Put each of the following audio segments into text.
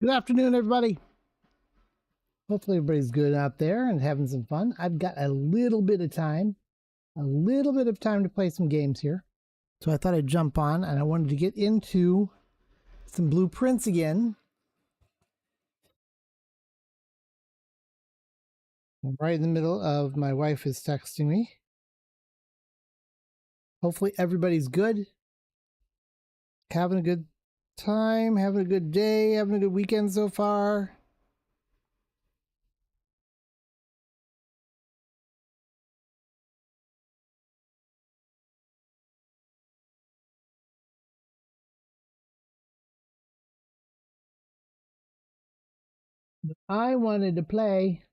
Good afternoon, everybody. Hopefully everybody's good out there and having some fun. I've got a little bit of time to play some games here. So I thought I'd jump on, and I wanted to get into some blueprints again. I'm right in the middle of my wife is texting me. Hopefully everybody's good. Having a good time, having a good day, having a good weekend so far. I wanted to play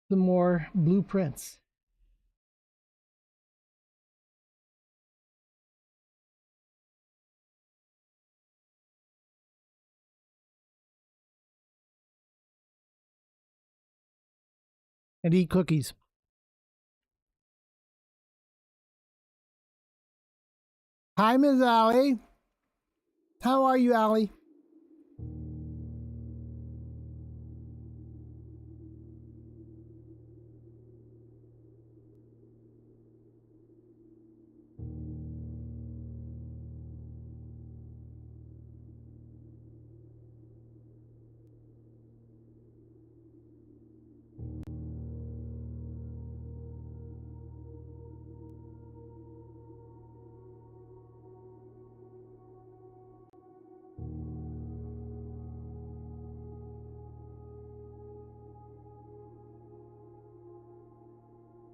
some more blueprints. And eat cookies. Hi, Ms. Allie. How are you, Allie?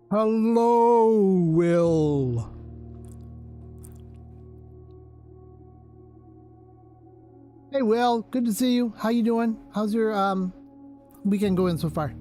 Hello, Will. Hey, Will. Good to see you. How you doing? How's your weekend going so far?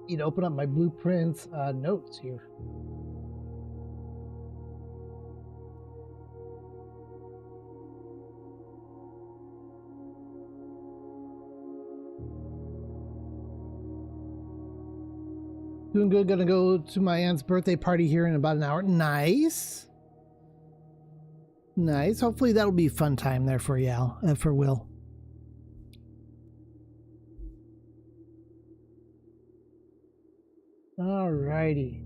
Need to open up my blueprints notes here. Doing good. Gonna go to my aunt's birthday party here in about an hour. Nice. Nice. Hopefully that'll be a fun time there for you, for Will. Alrighty.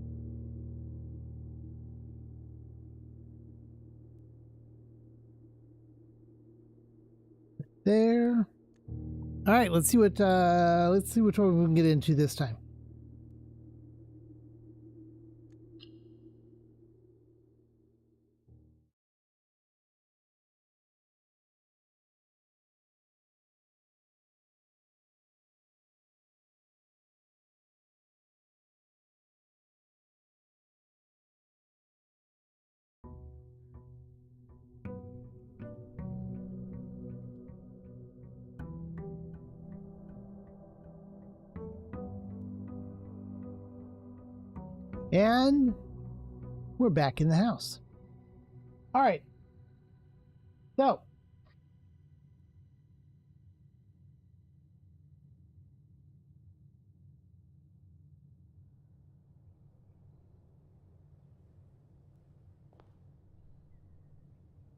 There. All right. Let's see which one we can get into this time. And we're back in the house. All right. So,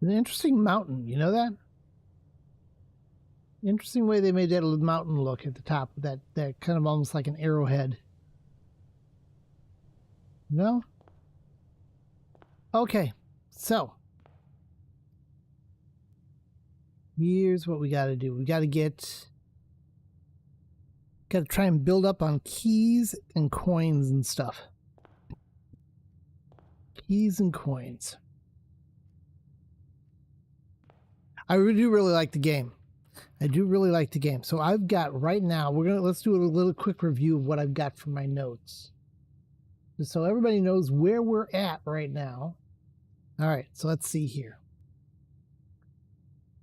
an interesting mountain. You know that? Interesting way they made that mountain look at the top. That kind of almost like an arrowhead. No? Okay. So, here's what we got to do. We got to try and build up on keys and coins and stuff. Keys and coins. I do really like the game. I do really like the game. So I've got right now, let's do a little quick review of what I've got from my notes. Just so everybody knows where we're at right now. All right, so let's see here.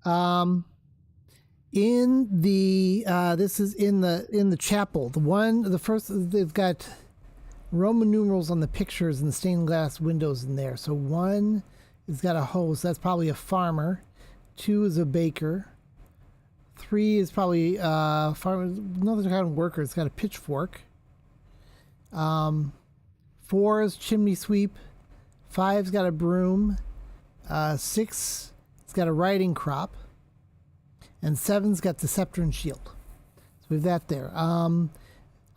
In the this is in the chapel. The first they've got Roman numerals on the pictures and the stained glass windows in there. So 1 has got a hose. That's probably a farmer. 2 is a baker. 3 is probably farmer, another kind of worker. It's got a pitchfork. 4 is chimney sweep. 5's got a broom. 6 it's got a riding crop. And 7's got the scepter and shield. So we have that there.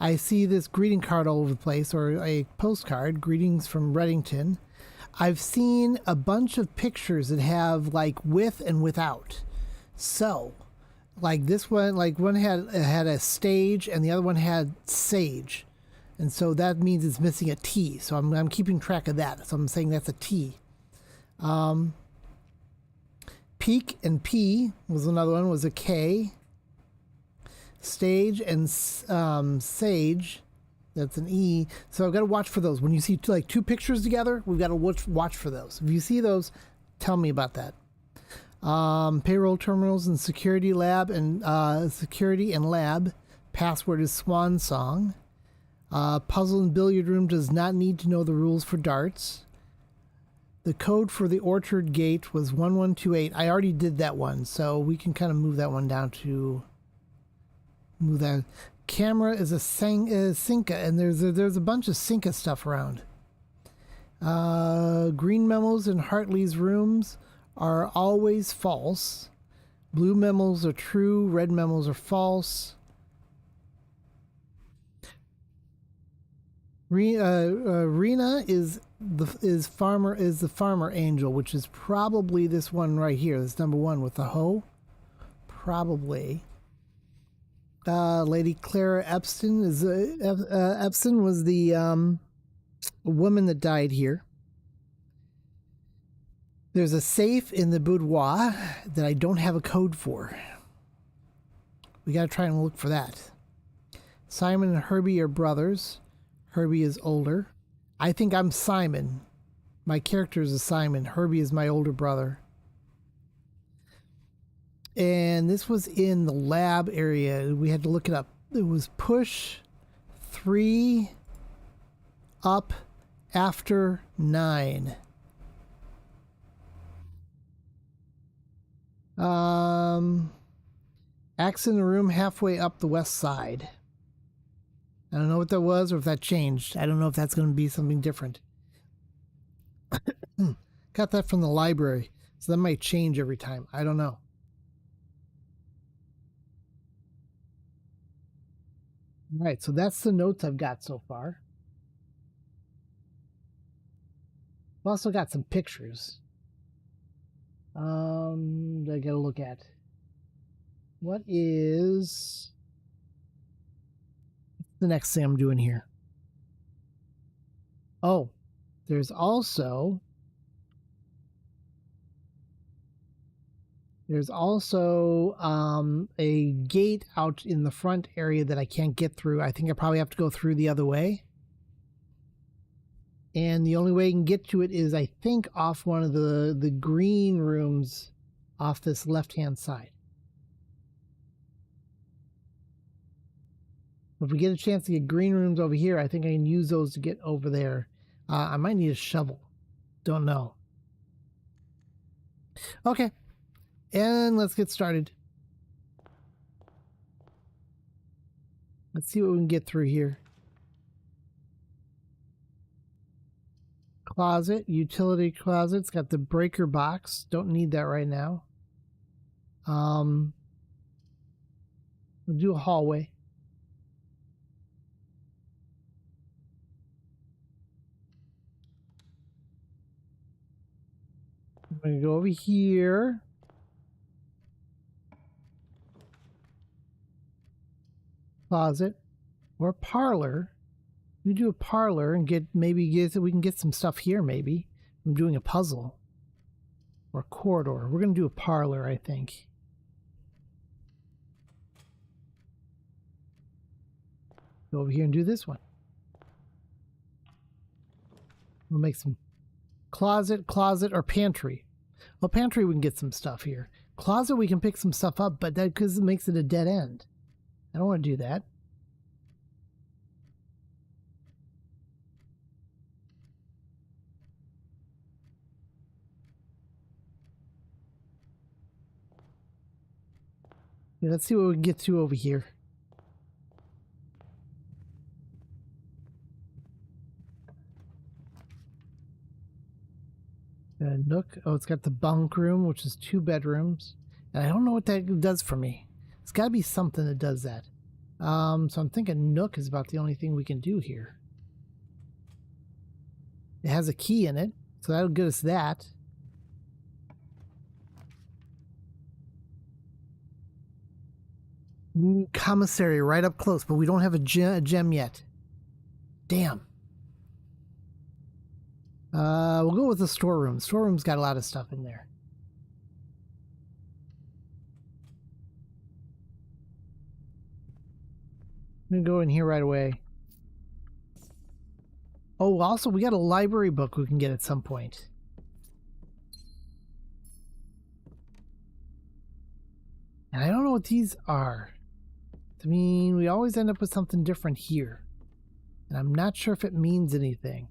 I see this greeting card all over the place, or a postcard, greetings from Reddington. I've seen a bunch of pictures that have like with and without. So, like this one, like one had a stage and the other one had sage. And so that means it's missing a T. So I'm keeping track of that. So I'm saying that's a T. Peak and P was another one, was a K. Stage and sage, that's an E. So I've got to watch for those. When you see two pictures together, we've got to watch for those. If you see those, tell me about that. Payroll terminals and security lab and lab. Password is Swan Song. Puzzle and billiard room does not need to know the rules for darts. The code for the orchard gate was 1128. I already did that one, so we can kind of move that one down to move that. Camera is a Cinca, and there's a bunch of Cinca stuff around. Green memos in Hartley's rooms are always false. Blue memos are true. Red memos are false. Rena is the farmer angel, which is probably this one right here. This number 1 with the hoe. Probably. Lady Clara Epstein is Epstein was the woman that died here. There's a safe in the boudoir that I don't have a code for. We got to try and look for that. Simon and Herbie are brothers. Herbie is older. I think I'm Simon. My character is a Simon. Herbie is my older brother. And this was in the lab area. We had to look it up. It was push 3 up after 9. Axe in the room halfway up the west side. I don't know what that was or if that changed. I don't know if that's going to be something different. Got that from the library, so that might change every time. I don't know. All right, so that's the notes I've got so far. I've also got some pictures. I gotta look at. What is the next thing I'm doing here? Oh, there's also a gate out in the front area that I can't get through. I think I probably have to go through the other way. And the only way I can get to it is, I think, off one of the green rooms off this left-hand side. If we get a chance to get green rooms over here, I think I can use those to get over there. I might need a shovel. Don't know. Okay. And let's get started. Let's see what we can get through here. Closet, utility closet. It's got the breaker box. Don't need that right now. We'll do a hallway. I'm going to go over here. Closet or parlor. We do a parlor and we can get some stuff here. Maybe I'm doing a puzzle or a corridor. We're going to do a parlor, I think. Go over here and do this one. We'll make some closet, or pantry. Well, pantry, we can get some stuff here. Closet, we can pick some stuff up, but that because it makes it a dead end. I don't want to do that. Yeah, let's see what we can get to over here. Nook. Oh, it's got the bunk room, which is 2 bedrooms. And I don't know what that does for me. It's got to be something that does that. So I'm thinking Nook is about the only thing we can do here. It has a key in it, so that'll get us that. Ooh, commissary right up close, but we don't have a gem yet. Damn. We'll go with the storeroom. Storeroom's got a lot of stuff in there. I'm gonna go in here right away. Oh, also, we got a library book we can get at some point. And I don't know what these are. I mean, we always end up with something different here. And I'm not sure if it means anything.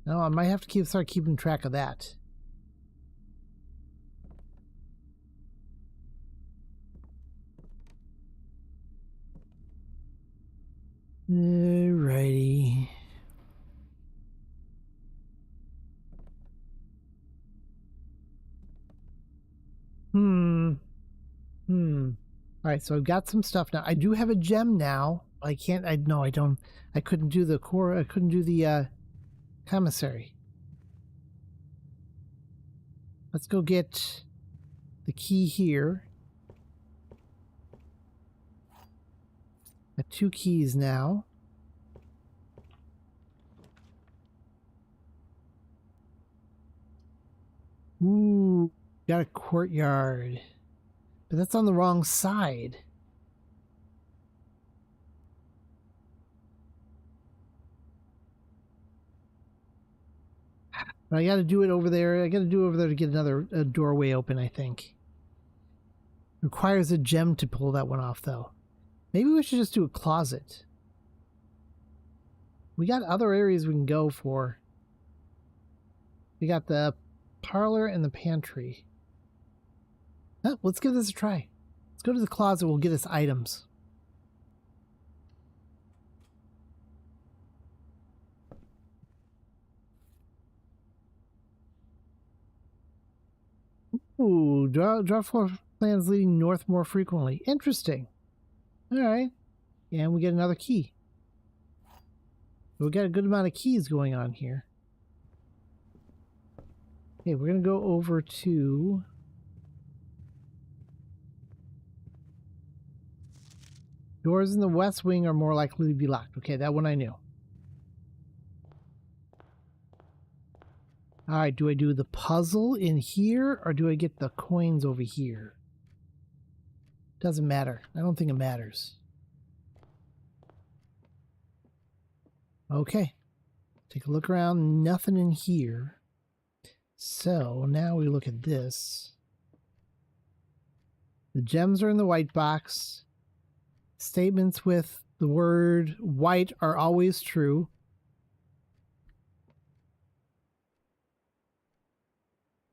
No, I might have to start keeping track of that. Alrighty. Alright, so I've got some stuff now. I do have a gem now. I don't. I couldn't do the core. I couldn't do the commissary. Let's go get the key here. Got 2 keys now. Ooh, got a courtyard. But that's on the wrong side. But I gotta do it over there. I gotta do it over there to get another doorway open, I think. Requires a gem to pull that one off, though. Maybe we should just do a closet. We got other areas we can go for. We got the parlor and the pantry. Oh, let's give this a try. Let's go to the closet. We'll get us items. Ooh, draw floor plans leading north more frequently. Interesting. All right. And we get another key. We got a good amount of keys going on here. Okay, we're going to go over to... Doors in the west wing are more likely to be locked. Okay, that one I knew. Alright, do I do the puzzle in here or do I get the coins over here? Doesn't matter. I don't think it matters. Okay. Take a look around. Nothing in here. So now we look at this. The gems are in the white box. Statements with the word white are always true.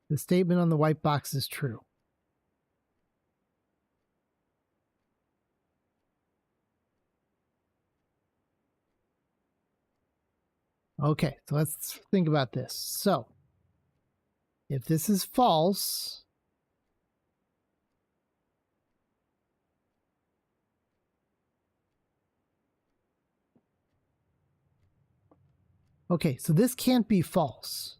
The statement on the white box is true. Okay, so let's think about this. So, if this is false, okay, so this can't be false.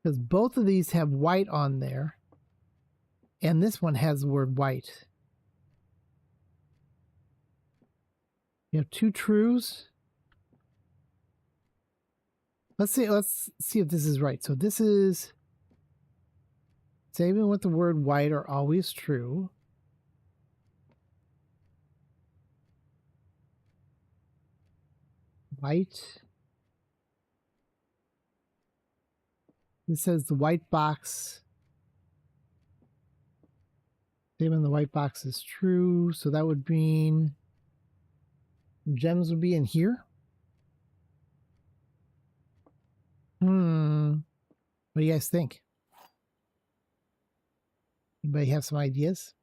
Because both of these have white on there. And this one has the word white. You have 2 trues. Let's see if this is right. So this is statement with the word white are always true. White. This says the white box. Statement in the white box is true. So that would mean gems would be in here. What do you guys think? Anybody have some ideas?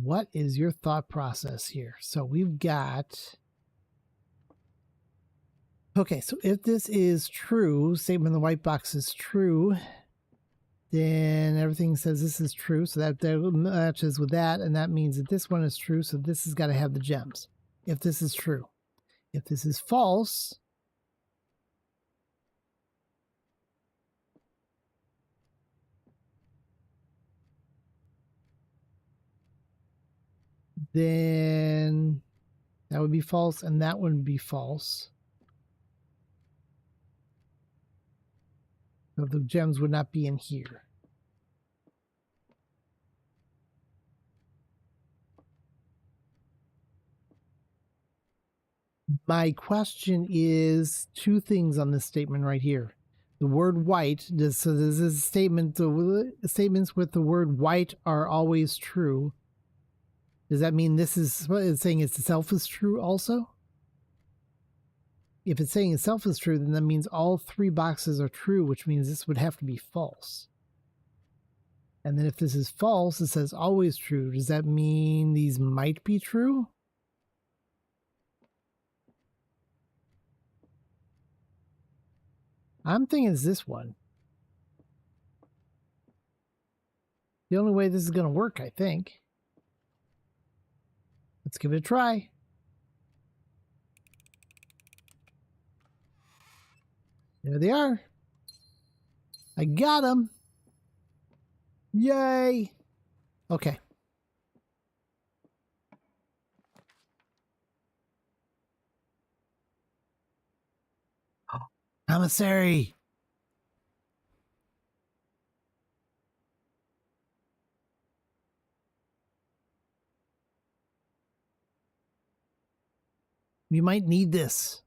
What is your thought process here? So we've got... Okay, so if this is true, statement in the white box is true, then everything says this is true. So that matches with that, and that means that this one is true. So this has got to have the gems. If this is true. If this is false, then that would be false, and that would be false. So the gems would not be in here. My question is two things on this statement right here. The word white, so this is a statement, the statements with the word white are always true. Does that mean this is what it's saying itself is true also? If it's saying itself is true, then that means all three boxes are true, which means this would have to be false. And then if this is false, it says always true. Does that mean these might be true? I'm thinking it's this one. The only way this is going to work, I think. Let's give it a try. There they are. I got them. Yay. Okay. Commissary. We might need this.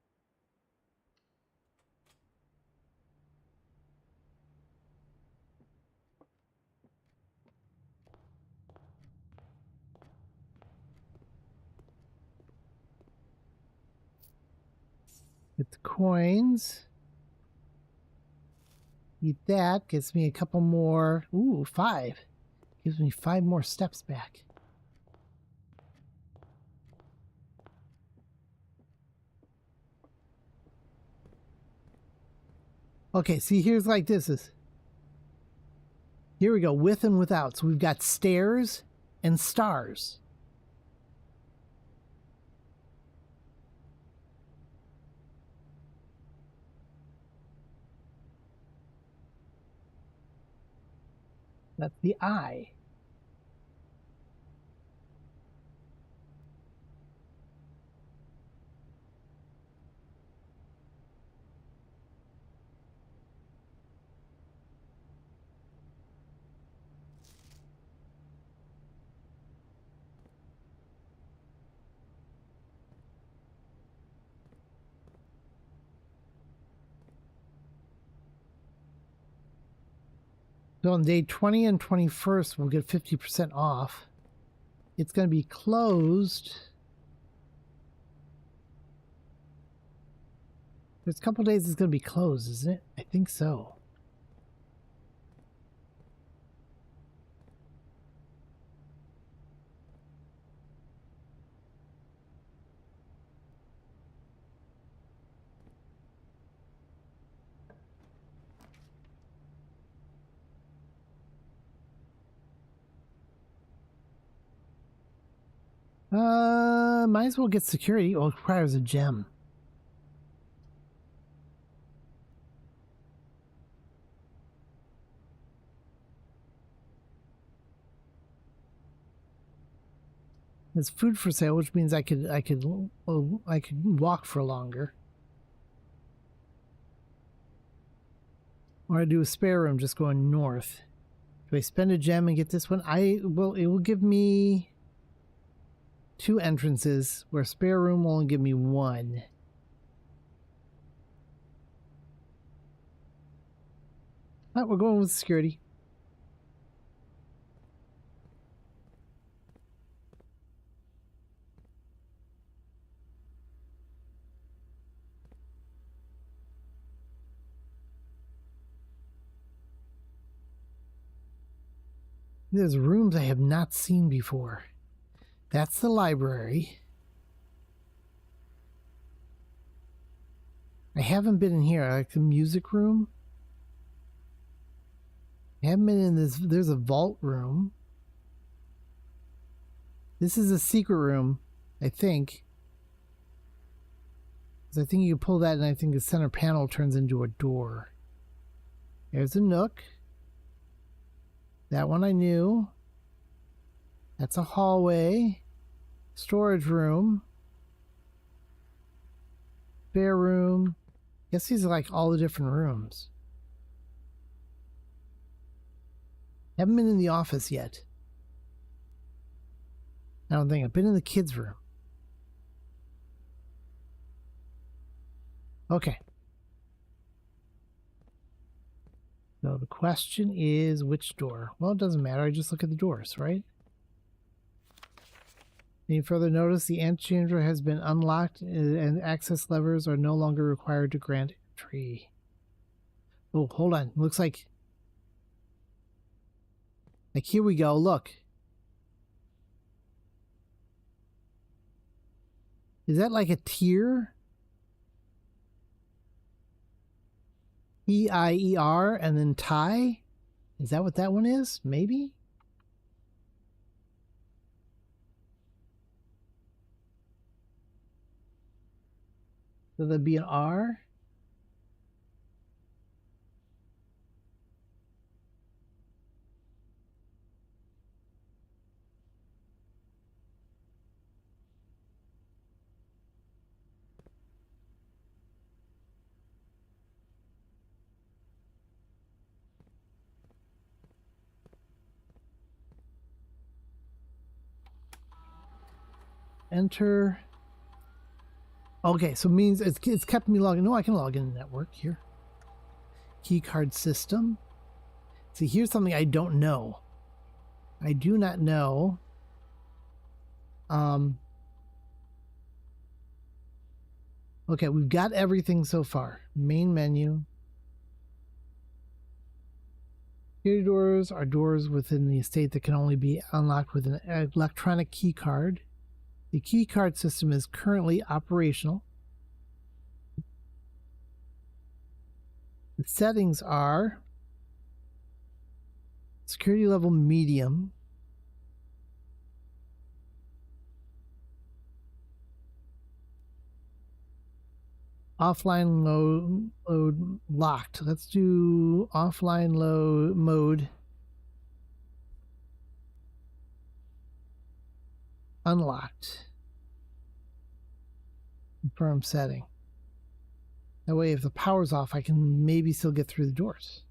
Get the coins. Eat that. Gets me a couple more. Ooh, 5. Gives me 5 more steps back. Okay, see, here's like this is. Here we go, with and without. So we've got stairs and stars. That's the eye. So on day 20 and 21st, we'll get 50% off. It's going to be closed. There's a couple days it's going to be closed, isn't it? I think so. Might as well get security. Well, it requires a gem. There's food for sale, which means I could walk for longer. Or I do a spare room just going north. Do I spend a gem and get this one? It will give me 2 entrances, where spare room will only give me 1. Oh, we're going with security. There's rooms I have not seen before. That's the library. I haven't been in here. Like the music room. I haven't been in this. There's a vault room. This is a secret room, I think. I think you can pull that, and I think the center panel turns into a door. There's a nook. That one I knew. That's a hallway. Storage room. Spare room. I guess these are like all the different rooms. Haven't been in the office yet. I don't think. I've been in the kids' room. Okay. So the question is which door? Well, it doesn't matter. I just look at the doors, right? Any further notice? The antechamber has been unlocked and access levers are no longer required to grant entry. Oh, hold on. Looks like here we go. Look. Is that like a tier? E-I-E-R and then tie? Is that what that one is? Maybe? So there'd be an R? Enter. Okay, so it means it's kept me logging. No, I can log in the network here. Key card system. See, here's something I don't know. I do not know. Okay, we've got everything so far. Main menu. Security doors are doors within the estate that can only be unlocked with an electronic key card. The key card system is currently operational. The settings are security level medium. Offline load locked. Let's do offline load mode unlocked. Confirm setting. That way if the power's off, I can maybe still get through the doors.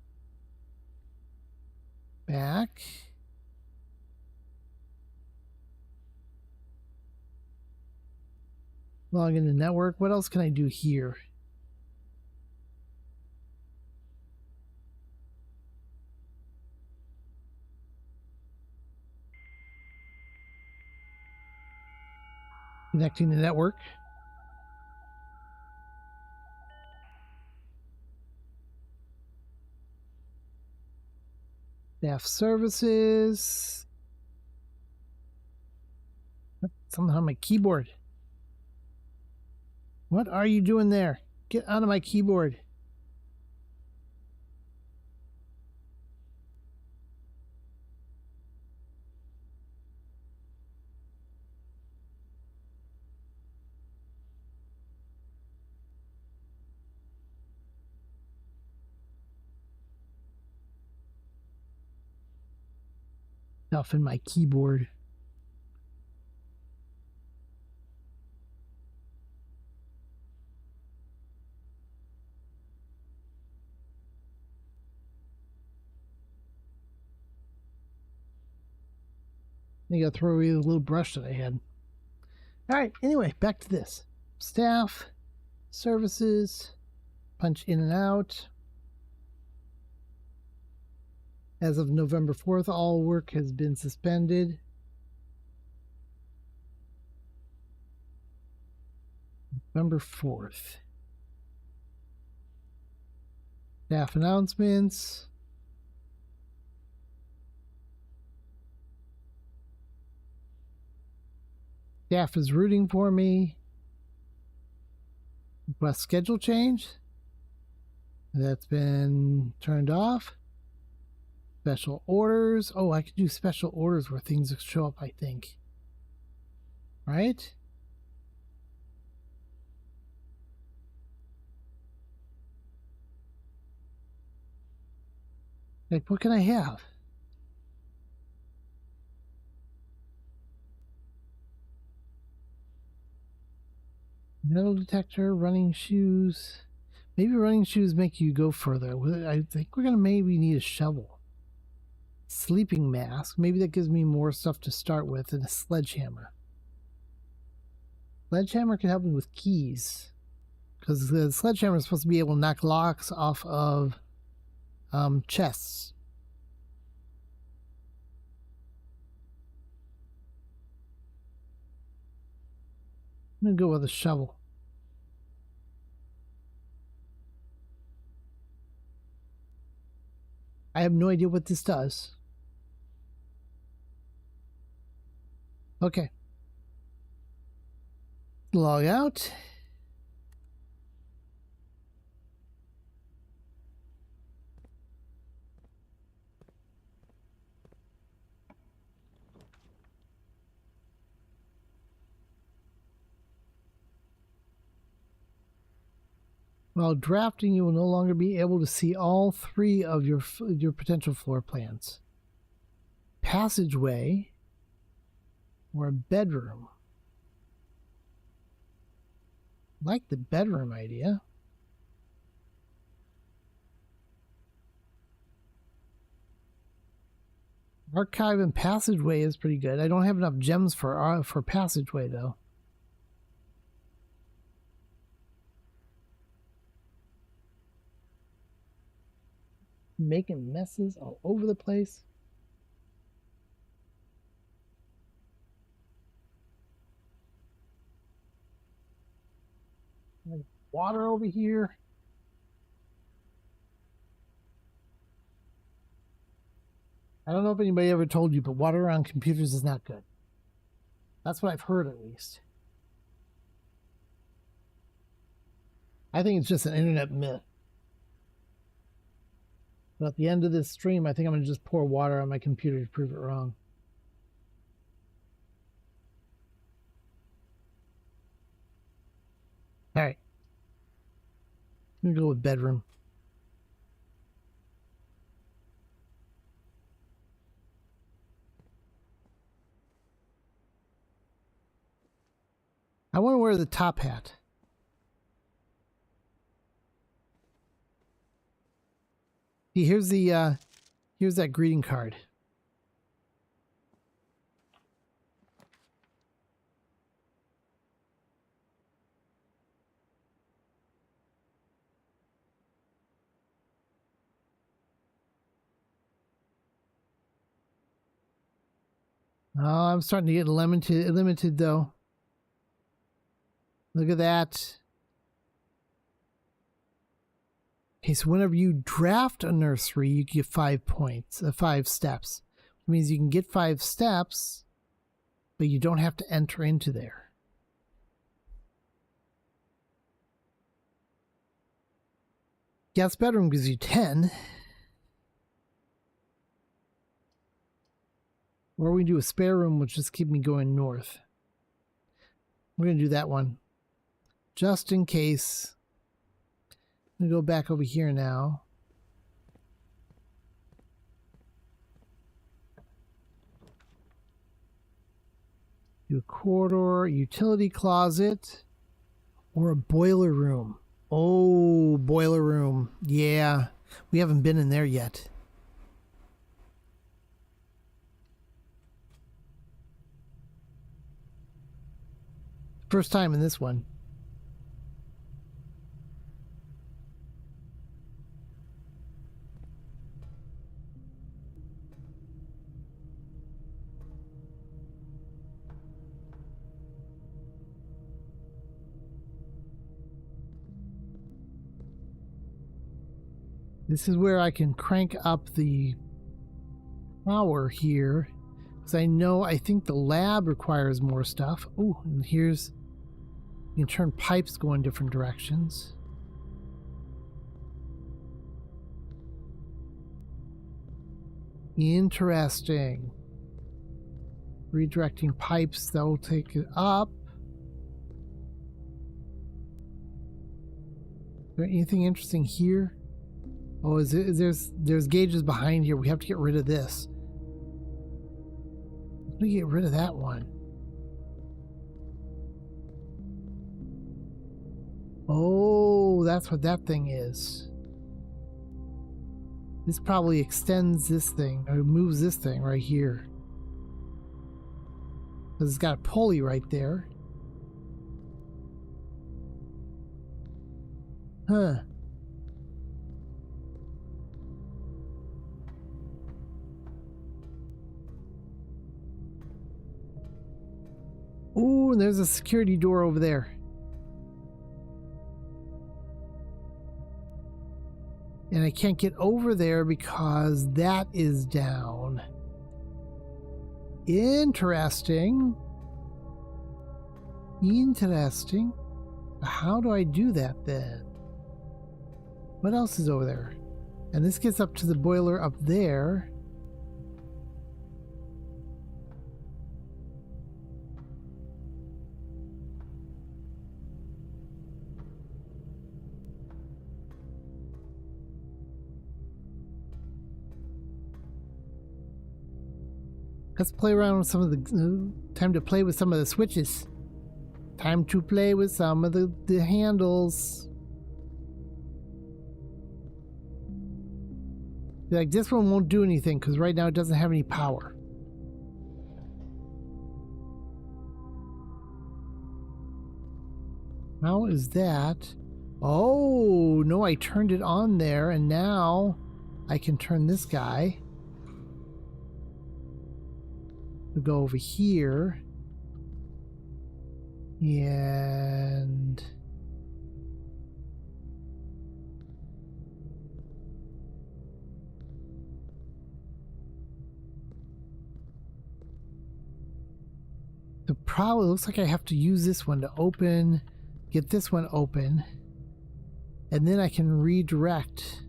Back. Log into network. What else can I do here? Connecting the network. Staff services. Something on my keyboard. What are you doing there? Get out of my keyboard. Stuff in my keyboard. I gotta throw away the little brush that I had. All right, anyway, back to this. Staff, services, punch in and out. As of November 4th, all work has been suspended. November 4th. Staff announcements. Staff is rooting for me. Request schedule change. That's been turned off. Special orders. Oh, I could do special orders where things show up, I think. Right? Like, what can I have? Metal detector, running shoes. Maybe running shoes make you go further. I think we're going to maybe need a shovel. Sleeping mask. Maybe that gives me more stuff to start with than a sledgehammer. Sledgehammer can help me with keys. Because the sledgehammer is supposed to be able to knock locks off of chests. I'm going to go with a shovel. I have no idea what this does. Okay. Log out. While drafting, you will no longer be able to see all three of your potential floor plans. Passageway or a bedroom. Like the bedroom idea. Archive and passageway is pretty good. I don't have enough gems for passageway though. Making messes all over the place. Water over here. I don't know if anybody ever told you, but water on computers is not good. That's what I've heard, at least. I think it's just an internet myth. But at the end of this stream, I think I'm going to just pour water on my computer to prove it wrong. All right. I'm going to go with bedroom. I want to wear the top hat. See, here's that greeting card. Oh, I'm starting to get limited though. Look at that. Okay, so whenever you draft a nursery, you get 5 points, 5 steps. Which means you can get 5 steps, but you don't have to enter into there. Guest bedroom gives you 10. Or we can do a spare room, which just keep me going north. We're going to do that one. Just in case. I'm going to go back over here now. Do a corridor, utility closet, or a boiler room. Oh, boiler room. Yeah, we haven't been in there yet. First time in this one. This is where I can crank up the power here Because I think the lab requires more stuff. Oh, and here's, you can turn pipes going different directions. Interesting. Redirecting pipes, that will take it up. Is there anything interesting here? Oh, there's gauges behind here. We have to get rid of this. Let me get rid of that one. Oh, that's what that thing is. This probably extends this thing, or moves this thing right here. Because it's got a pulley right there. Huh. Ooh, and there's a security door over there. And I can't get over there because that is down. Interesting. Interesting. How do I do that then? What else is over there? And this gets up to the boiler up there. Let's play around with some of the... time to play with some of the switches. Time to play with some of the handles. Like, this one won't do anything because right now it doesn't have any power. How is that? Oh, no, I turned it on there and now I can turn this guy. We'll go over here. And... the problem looks like I have to use this one to open, get this one open, and then I can redirect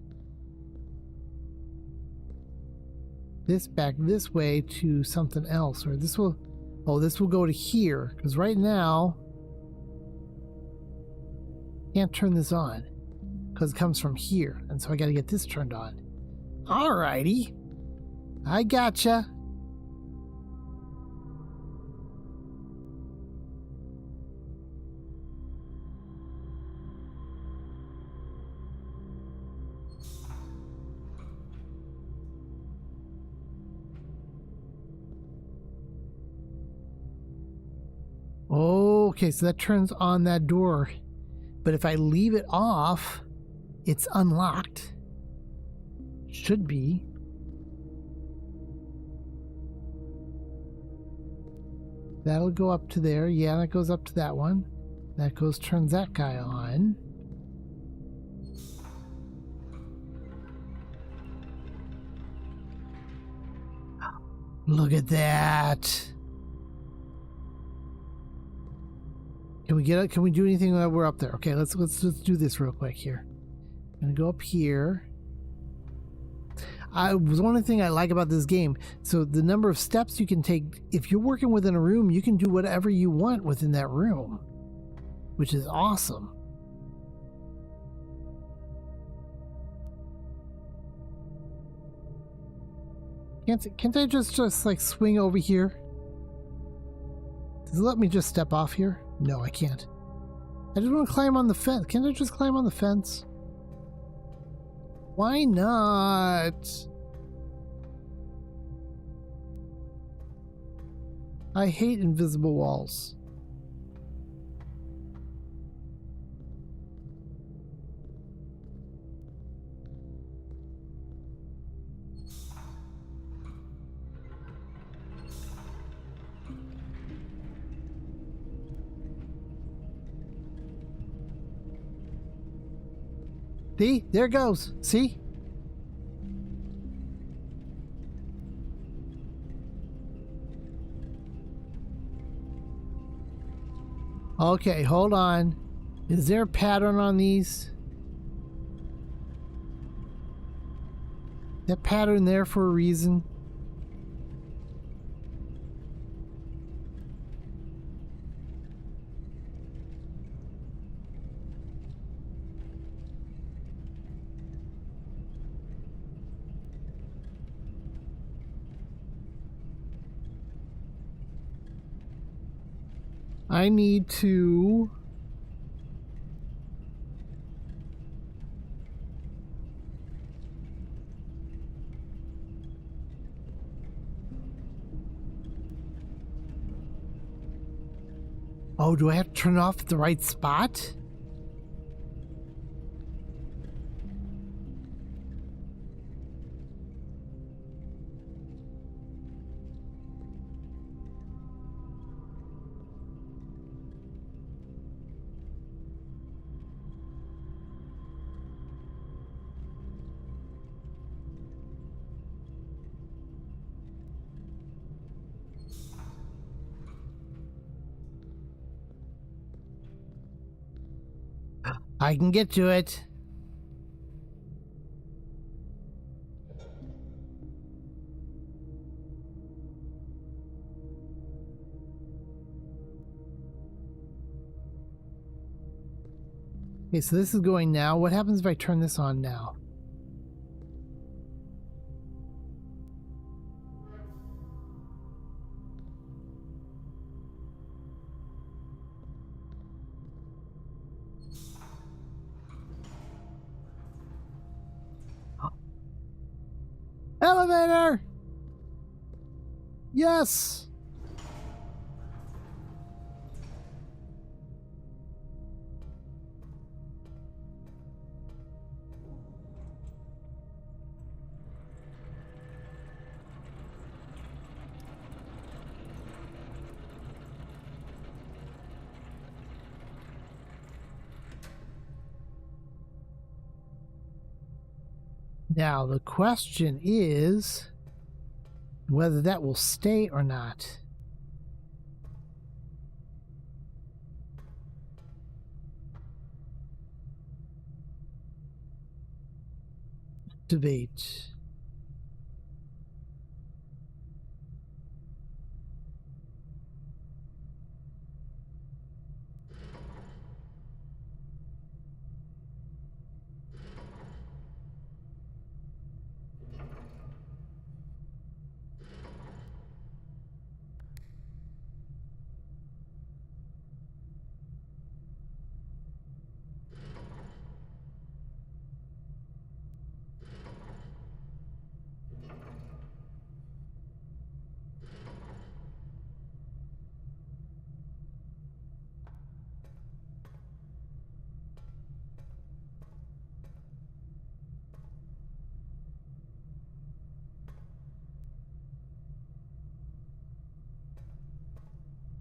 this back this way to something else, or this will, oh, this will go to here, because right now can't turn this on because it comes from here, and so I got to get this turned on. Alrighty, I gotcha. Okay, so that turns on that door. But if I leave it off, it's unlocked. Should be. That'll go up to there. Yeah, that goes up to that one. That goes, turns that guy on. Look at that. Can we get it? Can we do anything while we're up there? Okay, let's do this real quick here. I'm gonna go up here. One thing I like about this game, so the number of steps you can take, if you're working within a room, you can do whatever you want within that room, which is awesome. Can't I just like swing over here? Does it let me just step off here? No, I can't. I just want to climb on the fence. Can't I just climb on the fence? Why not? I hate invisible walls. See? There it goes. See? Okay, hold on. Is there a pattern on these? That pattern there for a reason? I need to... Oh, do I have to turn it off at the right spot? I can get to it. Okay, so this is going now. What happens if I turn this on now? Elevator! Yes! Now, the question is whether that will stay or not. Debate.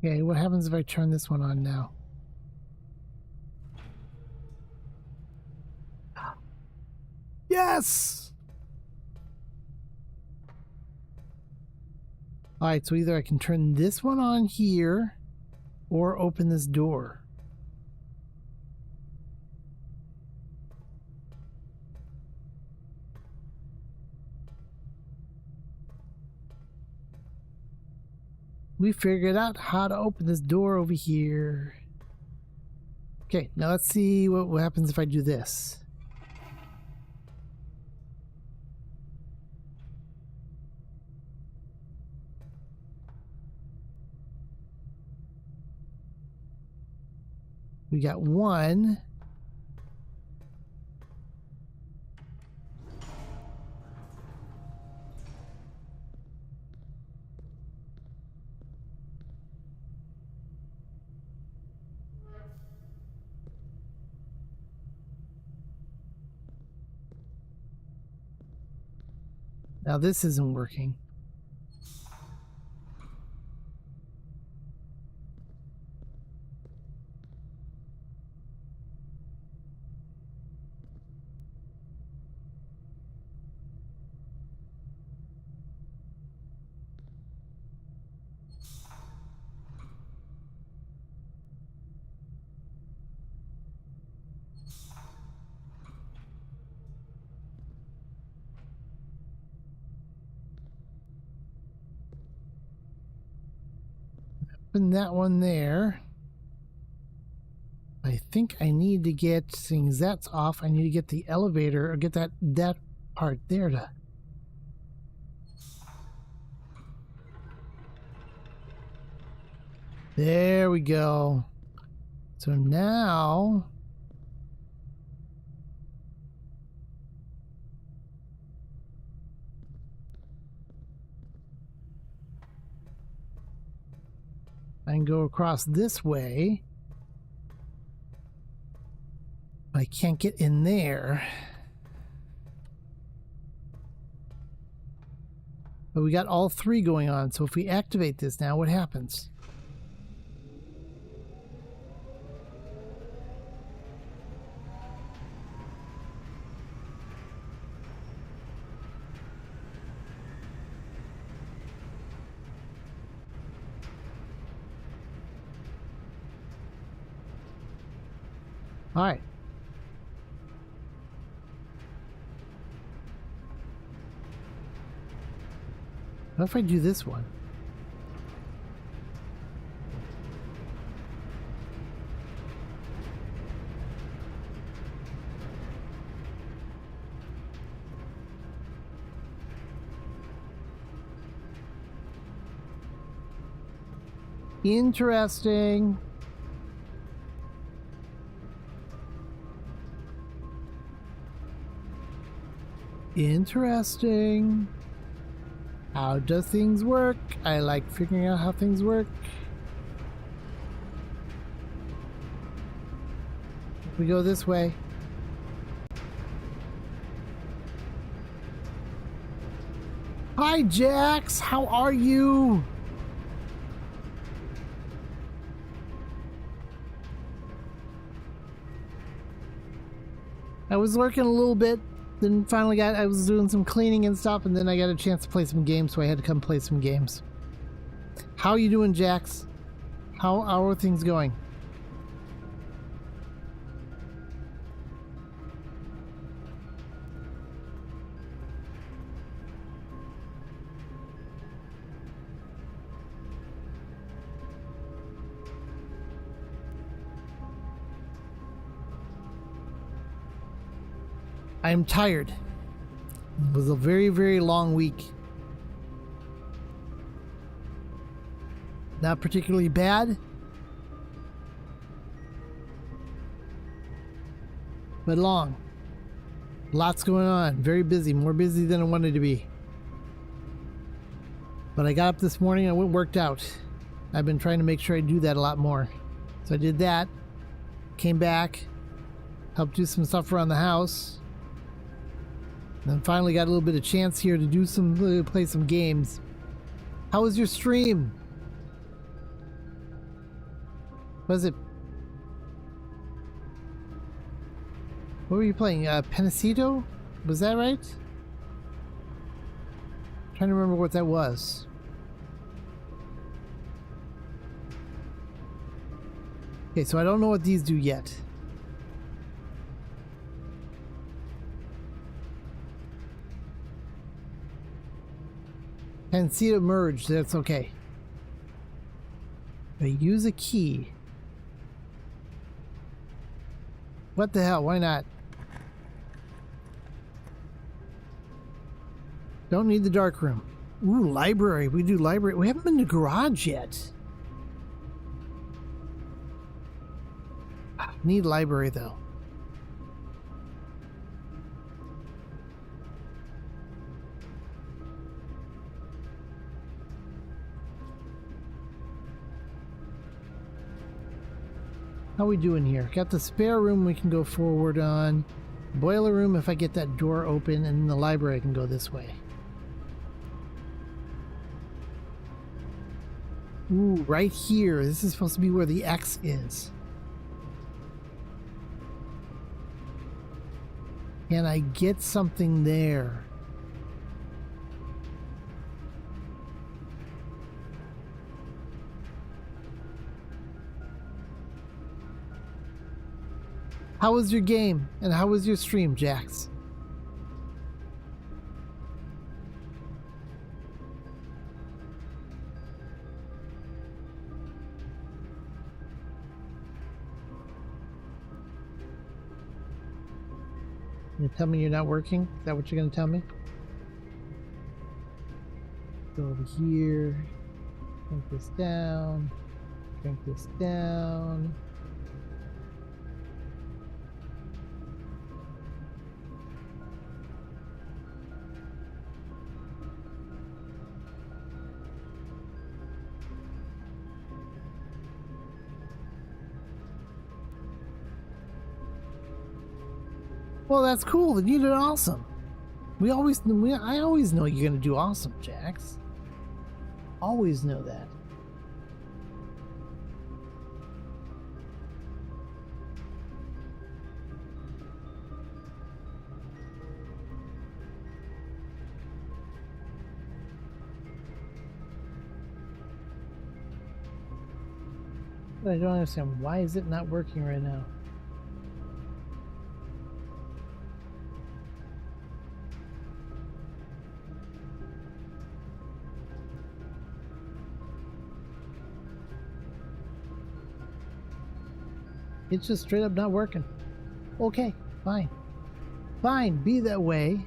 Okay, what happens if I turn this one on now? Yes! Alright, so either I can turn this one on here or open this door. We figured out how to open this door over here. Okay, now let's see what happens if I do this. We got one. Now this isn't working. Open that one there. I think I need to get, seeing that's off, I need to get the elevator, or get that part there to... There we go. So now... I can go across this way. I can't get in there. But we got all three going on, so if we activate this now, what happens? All right. What if I do this one? Interesting. Interesting. How does things work? I like figuring out how things work. We go this way. Hi, Jax. How are you? I was working a little bit. Then finally I was doing some cleaning and stuff, and then I got a chance to play some games, so I had to come play some games. How you doing, Jax? How are things going? I'm tired. It was a very, very long week. Not particularly bad, but long. Lots going on. Very busy. More busy than I wanted to be. But I got up this morning and I went and worked out. I've been trying to make sure I do that a lot more. So I did that. Came back. Helped do some stuff around the house. And then finally got a little bit of chance here to do some, play some games. How was your stream? Was it? What were you playing? Penacito? Was that right? I'm trying to remember what that was. Okay, so I don't know what these do yet. And see it emerge, that's okay. But use a key. What the hell, why not? Don't need the dark room. Ooh, library, we do library. We haven't been to garage yet. Need library though. How we doing here? Got the spare room we can go forward on. Boiler room if I get that door open, and the library I can go this way. Ooh, right here. This is supposed to be where the X is. Can I get something there? How was your game? And how was your stream, Jax? You tell me you're not working? Is that what you're going to tell me? Go over here. Shrink this down. Shrink this down. Well, that's cool. You did awesome. I always know you're gonna do awesome, Jax. Always know that. But I don't understand. Why is it not working right now? It's just straight up not working. Okay, fine. Fine, be that way.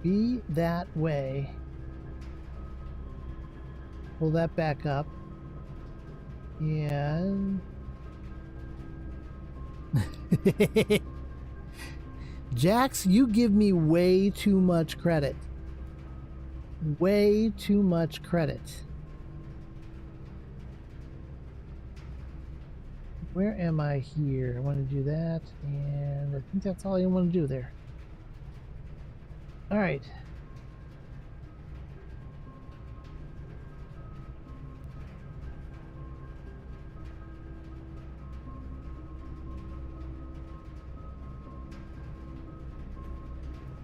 Be that way. Pull that back up. And... Jax, you give me way too much credit. Way too much credit. Where am I here? I want to do that, and I think that's all I want to do there. All right.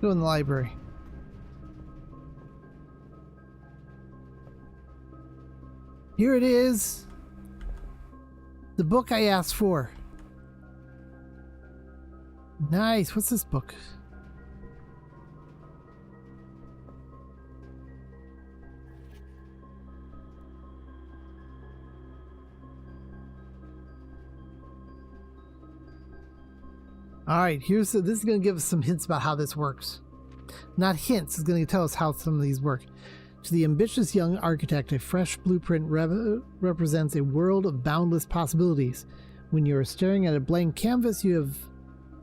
Go in the library. Here it is. The book I asked for. Nice. What's this book? All right, this is going to give us some hints about how this works. Not hints, it's going to tell us how some of these work. To the ambitious young architect, a fresh blueprint represents a world of boundless possibilities. When you are staring at a blank canvas, you have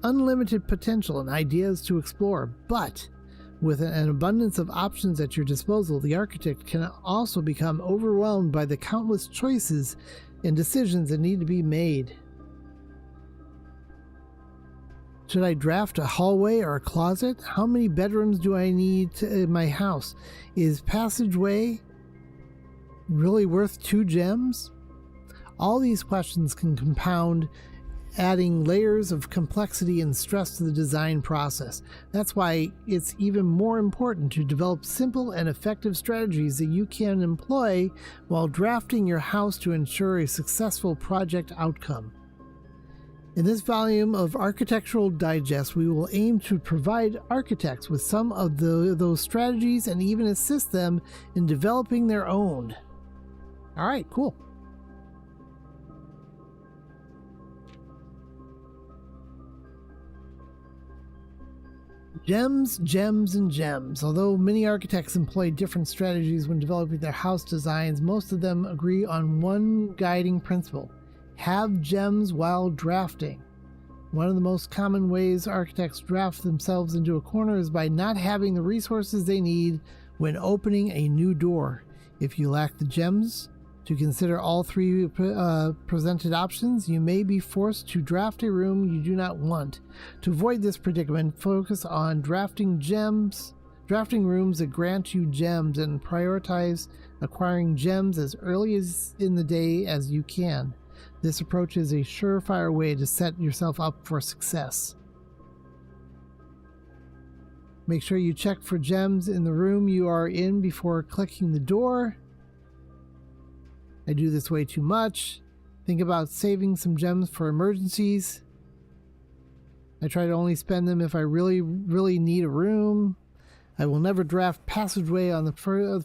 unlimited potential and ideas to explore. But with an abundance of options at your disposal, the architect can also become overwhelmed by the countless choices and decisions that need to be made. Should I draft a hallway or a closet? How many bedrooms do I need in my house? Is passageway really worth 2 gems? All these questions can compound, adding layers of complexity and stress to the design process. That's why it's even more important to develop simple and effective strategies that you can employ while drafting your house to ensure a successful project outcome. In this volume of Architectural Digest, we will aim to provide architects with some of those strategies and even assist them in developing their own. All right, cool. Gems, gems, and gems. Although many architects employ different strategies when developing their house designs, most of them agree on one guiding principle. Have gems while drafting. One of the most common ways architects draft themselves into a corner is by not having the resources they need when opening a new door. If you lack the gems to consider all 3 presented options, you may be forced to draft a room you do not want. To avoid this predicament, focus on drafting rooms that grant you gems, and prioritize acquiring gems as early as in the day as you can. This approach is a surefire way to set yourself up for success. Make sure you check for gems in the room you are in before clicking the door. I do this way too much. Think about saving some gems for emergencies. I try to only spend them if I really need a room. I will never draft passageway on the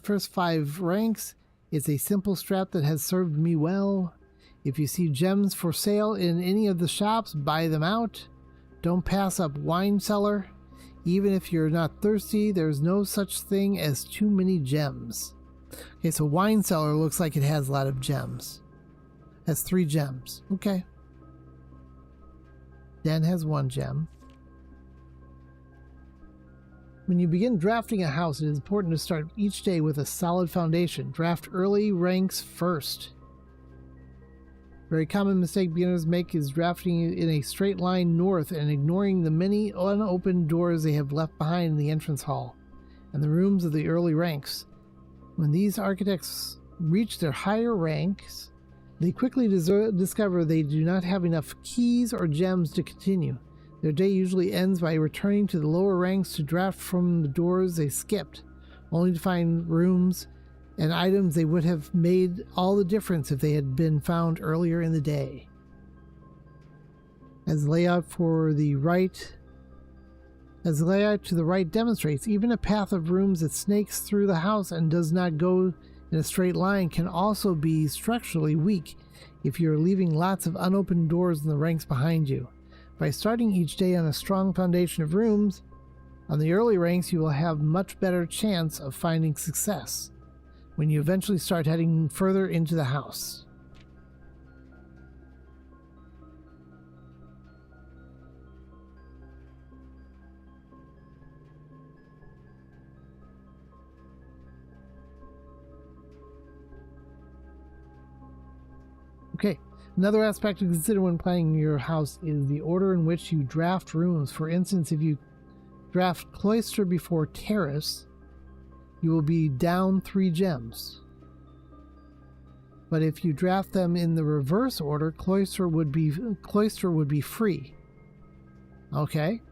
first 5 ranks. It's a simple strat that has served me well. If you see gems for sale in any of the shops, buy them out. Don't pass up wine cellar. Even if you're not thirsty, there's no such thing as too many gems. Okay, so wine cellar looks like it has a lot of gems. Has 3 gems. Okay. Den has 1 gem. When you begin drafting a house, it is important to start each day with a solid foundation. Draft early ranks first. Very common mistake beginners make is drafting in a straight line north and ignoring the many unopened doors they have left behind in the entrance hall and the rooms of the early ranks. When these architects reach their higher ranks, they quickly discover they do not have enough keys or gems to continue. Their day usually ends by returning to the lower ranks to draft from the doors they skipped, only to find rooms and items they would have made all the difference if they had been found earlier in the day. As the layout to the right demonstrates, even a path of rooms that snakes through the house and does not go in a straight line can also be structurally weak if you're leaving lots of unopened doors in the ranks behind you. By starting each day on a strong foundation of rooms, on the early ranks you will have much better chance of finding success when you eventually start heading further into the house. Okay, another aspect to consider when planning your house is the order in which you draft rooms. For instance, if you draft cloister before terrace, you will be down 3 gems. But if you draft them in the reverse order, cloister would be free. Okay?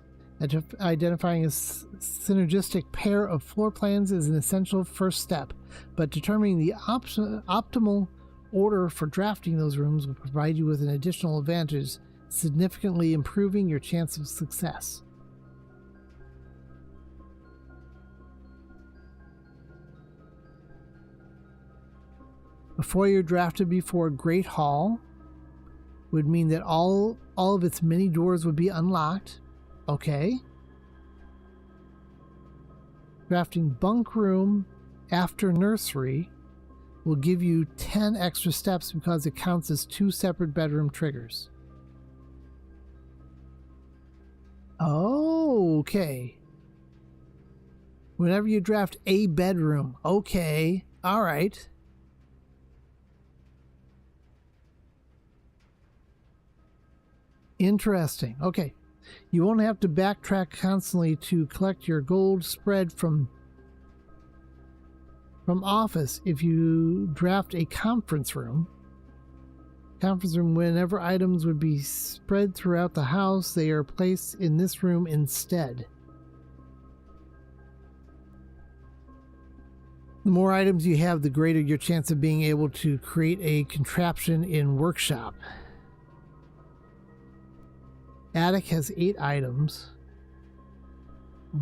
Identifying a synergistic pair of floor plans is an essential first step, but determining the optimal order for drafting those rooms will provide you with an additional advantage, significantly improving your chance of success. A foyer drafted before Great Hall would mean that all of its many doors would be unlocked. Okay. Drafting bunk room after nursery will give you 10 extra steps because it counts as 2 separate bedroom triggers. Oh, okay. Whenever you draft a bedroom. Okay. All right. Interesting. Okay. You won't have to backtrack constantly to collect your gold spread from office if you draft a conference room. Whenever items would be spread throughout the house, they are placed in this room instead. The more items you have, the greater your chance of being able to create a contraption in workshop. Attic has 8 items.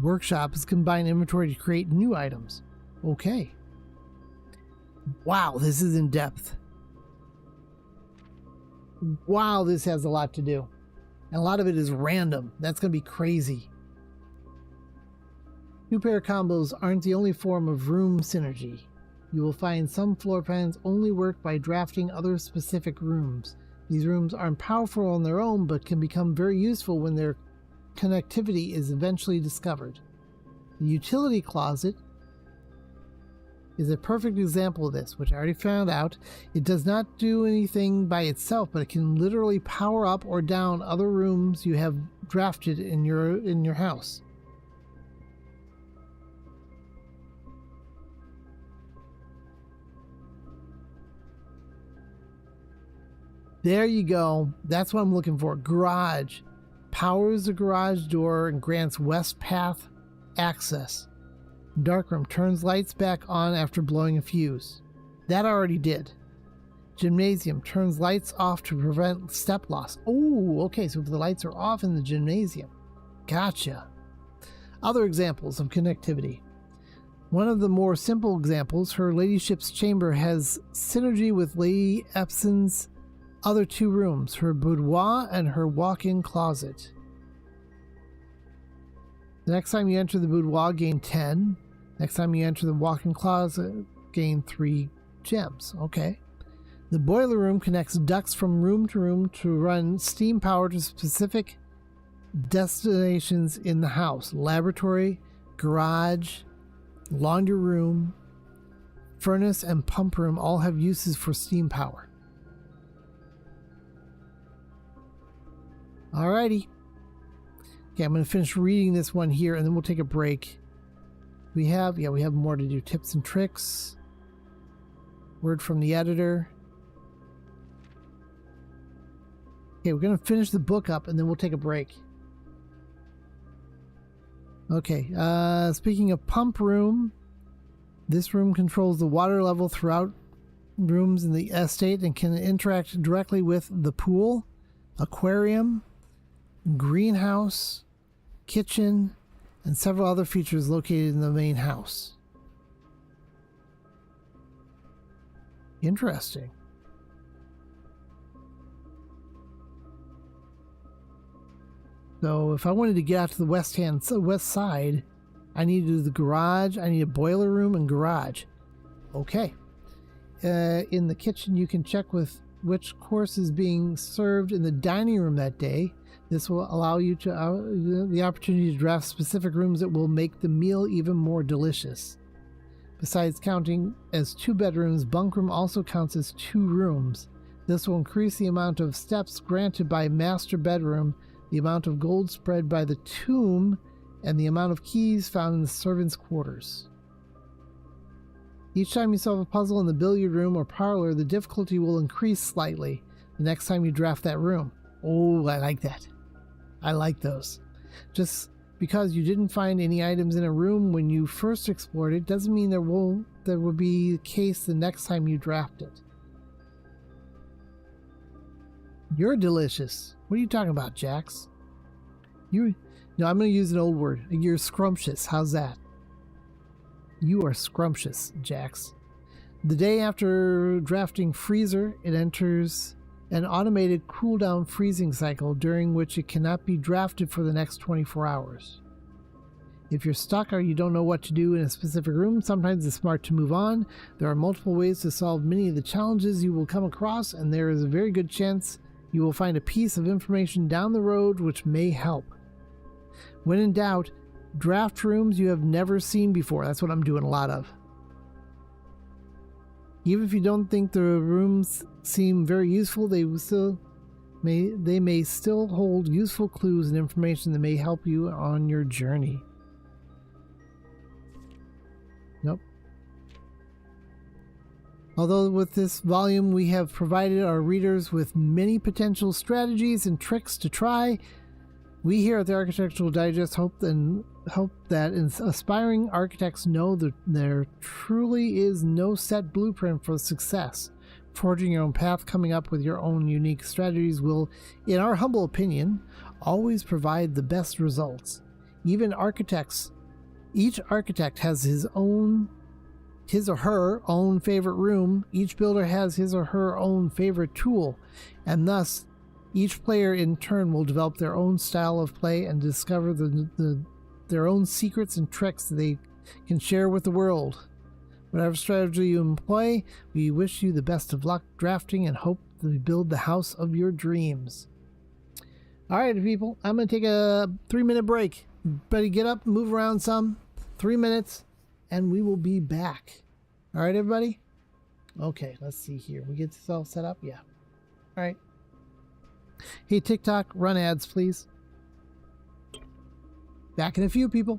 Workshop is combined inventory to create new items. Okay. Wow, this is in depth. Wow, this has a lot to do. And a lot of it is random. That's going to be crazy. 2-pair combos aren't the only form of room synergy. You will find some floor plans only work by drafting other specific rooms. These rooms aren't powerful on their own, but can become very useful when their connectivity is eventually discovered. The utility closet is a perfect example of this, which I already found out. It does not do anything by itself, but it can literally power up or down other rooms you have drafted in your house. There you go. That's what I'm looking for. Garage. Powers the garage door and grants west path access. Darkroom turns lights back on after blowing a fuse. That I already did. Gymnasium turns lights off to prevent step loss. Oh, okay, so if the lights are off in the gymnasium. Gotcha. Other examples of connectivity. One of the more simple examples, her ladyship's chamber has synergy with Lady Epson's other 2 rooms, her boudoir and her walk-in closet. The next time you enter the boudoir, gain 10. Next time you enter the walk-in closet, gain 3 gems. Okay. The boiler room connects ducts from room to run steam power to specific destinations in the house. Laboratory, garage, laundry room, furnace, and pump room all have uses for steam power. Alrighty. Okay, I'm going to finish reading this one here, and then we'll take a break. We have more to do. Tips and tricks. Word from the editor. Okay, we're going to finish the book up, and then we'll take a break. Okay, speaking of pump room, this room controls the water level throughout rooms in the estate and can interact directly with the pool, aquarium, greenhouse, kitchen, and several other features located in the main house. Interesting. So if I wanted to get out to the west side, I need to do the garage. I need a boiler room and garage. Okay. In the kitchen, you can check with which course is being served in the dining room that day. This will allow you to the opportunity to draft specific rooms that will make the meal even more delicious. Besides counting as 2 bedrooms, bunk room also counts as 2 rooms. This will increase the amount of steps granted by master bedroom, the amount of gold spread by the tomb, and the amount of keys found in the servants' quarters. Each time you solve a puzzle in the billiard room or parlor, the difficulty will increase slightly the next time you draft that room. Oh, I like that. I like those. Just because you didn't find any items in a room when you first explored it doesn't mean there will be the case the next time you draft it. You're delicious. What are you talking about, Jax? No, I'm going to use an old word. You're scrumptious. How's that? You are scrumptious, Jax. The day after drafting freezer, it enters an automated cooldown freezing cycle during which it cannot be drafted for the next 24 hours. If you're stuck or you don't know what to do in a specific room, sometimes it's smart to move on. There are multiple ways to solve many of the challenges you will come across, and there is a very good chance you will find a piece of information down the road which may help. When in doubt, draft rooms you have never seen before. That's what I'm doing a lot of. Even if you don't think the rooms seem very useful, they may still hold useful clues and information that may help you on your journey. Nope. Although with this volume we have provided our readers with many potential strategies and tricks to try, we here at the Architectural Digest hope that aspiring architects know that there truly is no set blueprint for success. Forging your own path, coming up with your own unique strategies will, in our humble opinion, always provide the best results. Each architect has his or her own favorite room. Each builder has his or her own favorite tool, and thus each player in turn will develop their own style of play and discover their own secrets and tricks that they can share with the world. Whatever strategy you employ, we wish you the best of luck drafting and hope to build the house of your dreams. Alright, people, I'm going to take a 3-minute break. Everybody get up, move around some. 3 minutes, and we will be back. Alright, everybody? Okay, let's see here. We get this all set up? Yeah. Alright. Hey, TikTok, run ads, please. Back in a few, people.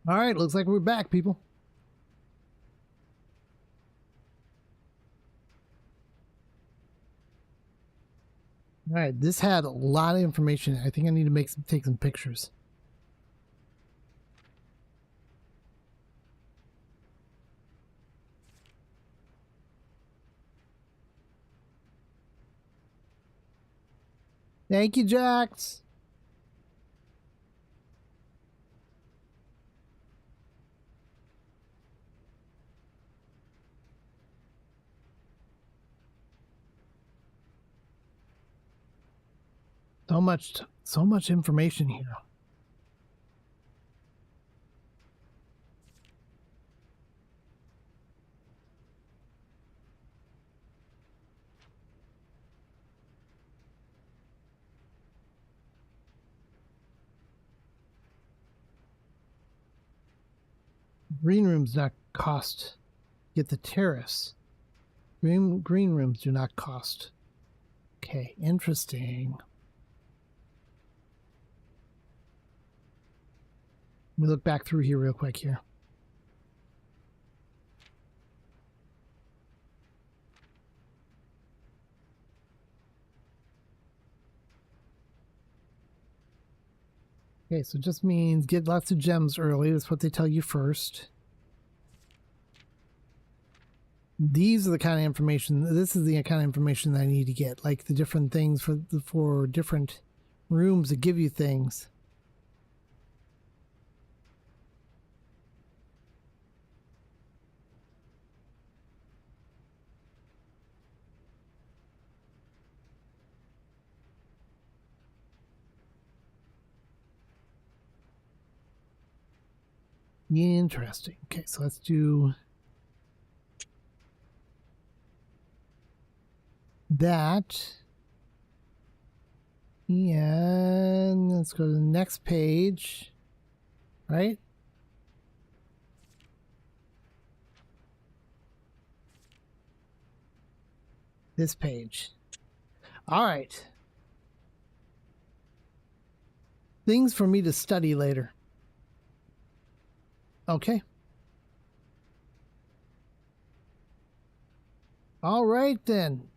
All right, looks like we're back, people. All right, this had a lot of information. I think I need to take some pictures. Thank you, Jax. So much information here. Green rooms not cost. Get the terrace. Green rooms do not cost. Okay, interesting. Let me look back through here real quick here. Okay, so it just means get lots of gems early. That's what they tell you first. These are the kind of information, this is the kind of information that I need to get, like the different things for different rooms that give you things. Interesting. Okay, so let's do that. And let's go to the next page. Right? This page. All right. Things for me to study later. Okay. All right then.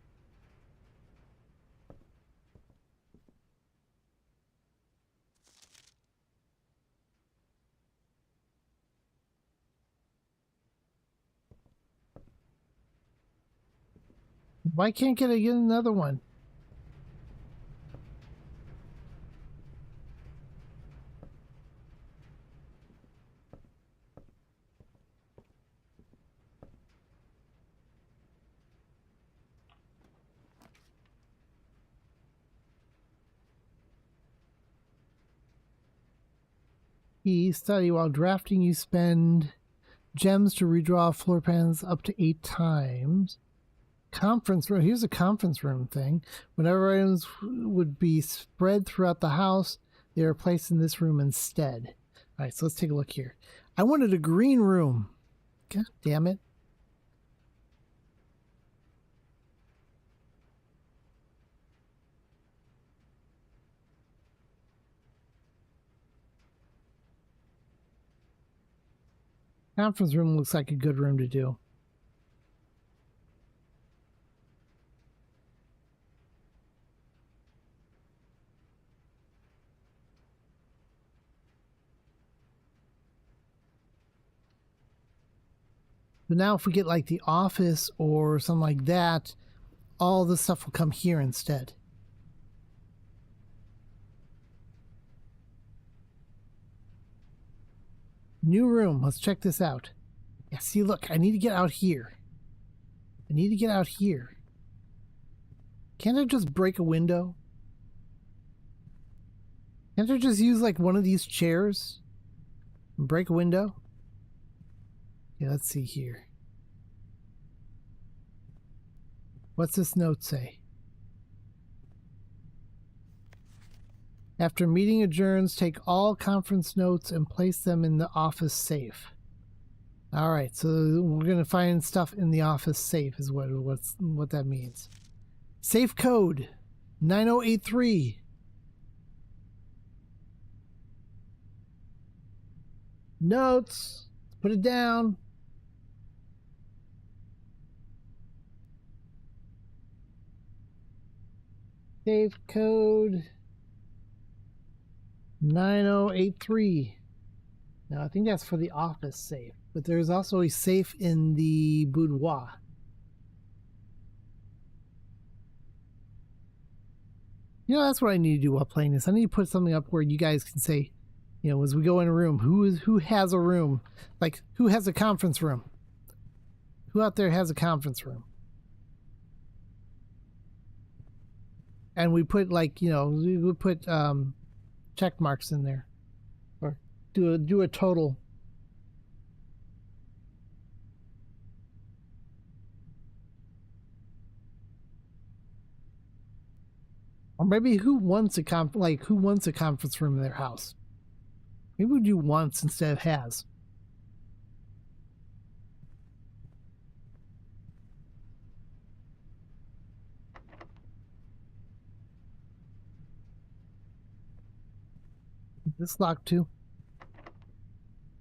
Why can't I get another one? Study while drafting, you spend gems to redraw floor plans up to 8 times. Conference room. Here's a conference room thing. Whenever items would be spread throughout the house, they are placed in this room instead. All right, so let's take a look here. I wanted a green room. God damn it. Conference room looks like a good room to do. But now if we get like the office or something like that, all this stuff will come here instead. New room. Let's check this out. Yeah, see, look, I need to get out here. I need to get out here. Can't I just break a window? Can't I just use like one of these chairs and break a window? Yeah, let's see here. What's this note say? After meeting adjourns, take all conference notes and place them in the office safe. All right, so we're going to find stuff in the office safe is what that means. Safe code 9083. Notes. Put it down. Safe code 9083. Now I think that's for the office safe, but there's also a safe in the boudoir. You know, that's what I need to do while playing this. I need to put something up where you guys can say, you know, as we go in a room, who has a room? Like, who has a conference room? Who out there has a conference room? And we put, like, you know, we would put check marks in there, or do a total. Or maybe who wants a conference room in their house? Maybe we do wants instead of has. Is this locked too?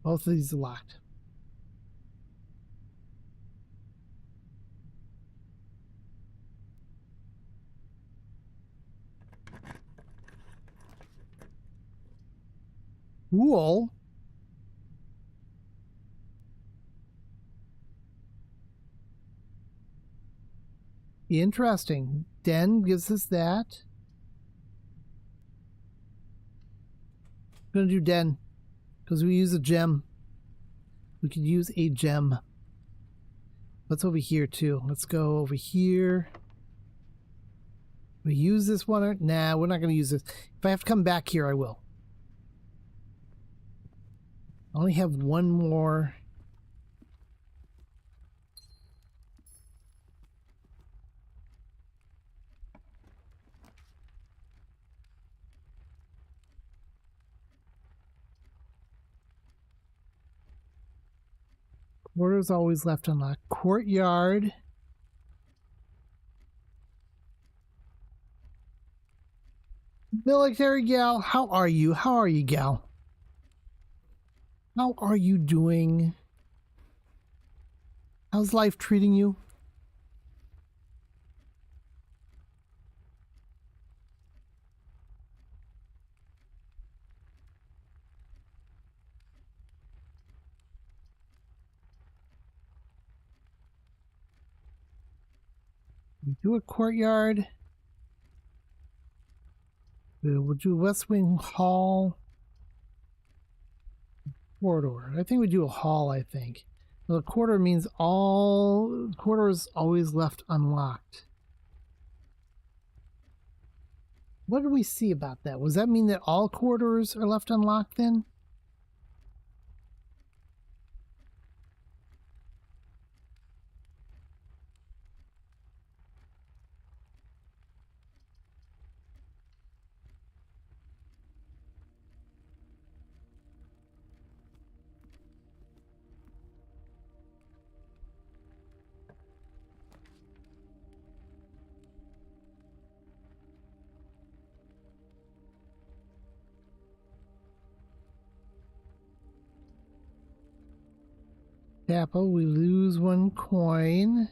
Both of these are locked. Cool. Interesting. Den gives us that. I'm gonna do Den because we use a gem. We could use a gem. What's over here too? Let's go over here. We use this one or nah, we're not gonna use this. If I have to come back here, I will. I only have one more. Quarters always left unlocked. Courtyard. Military gal, how are you? How are you, gal? How are you doing? How's life treating you? We do a courtyard. We'll do West Wing Hall. Corridor. I think we do a hall, I think. Well, the corridor means all corridors always left unlocked. What did we see about that? Was that mean that all corridors are left unlocked then? Apple, we lose one coin.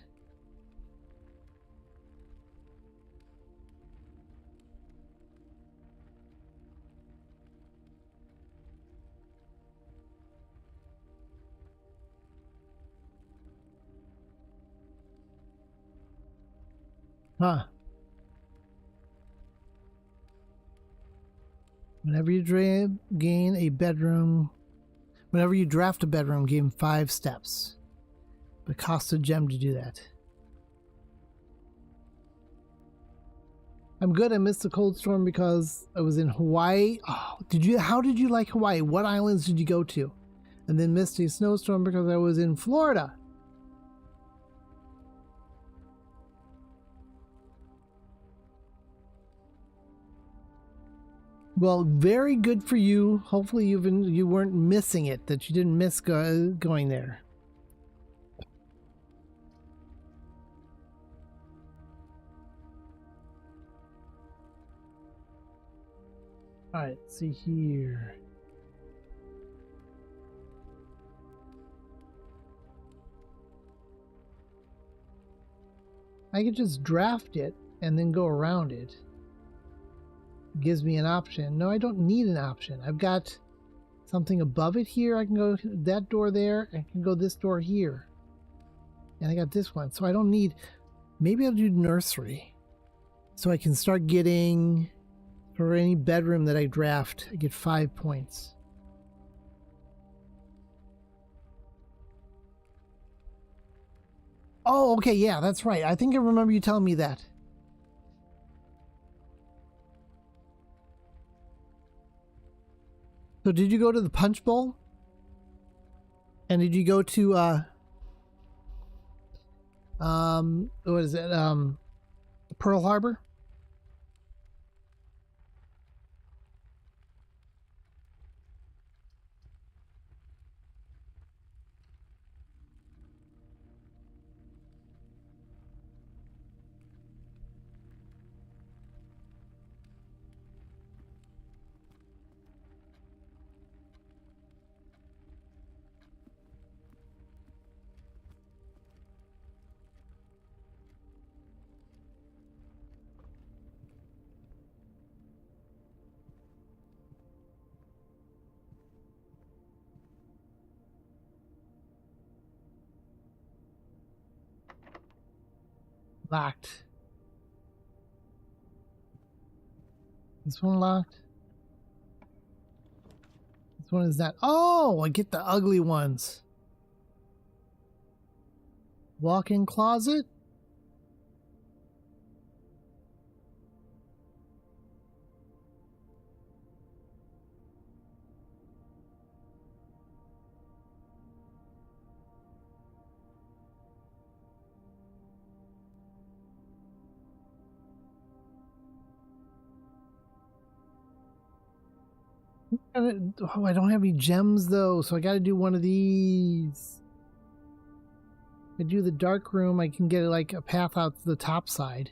Huh. Whenever you gain a bedroom, whenever you draft a bedroom, gain 5 steps. But it costs a gem to do that. I'm good. I missed the cold storm because I was in Hawaii. Oh, how did you like Hawaii? What islands did you go to? And then missed a snowstorm because I was in Florida. Well, very good for you. Hopefully you weren't missing it, that you didn't miss going there. All right, let's see here. I could just draft it and then go around it. It gives me an option. No, I don't need an option. I've got something above it here. I can go that door there. I can go this door here. And I got this one. So I don't need... Maybe I'll do nursery. So I can start getting... For any bedroom that I draft, I get 5 points. Oh, okay, yeah, that's right. I think I remember you telling me that. So did you go to the Punch Bowl? And did you go to what is it? Pearl Harbor? Locked. This one locked. This one is that. Oh, I get the ugly ones. Walk-in closet. Oh, I don't have any gems though, so I got to do one of these. I do the dark room, I can get like a path out to the top side.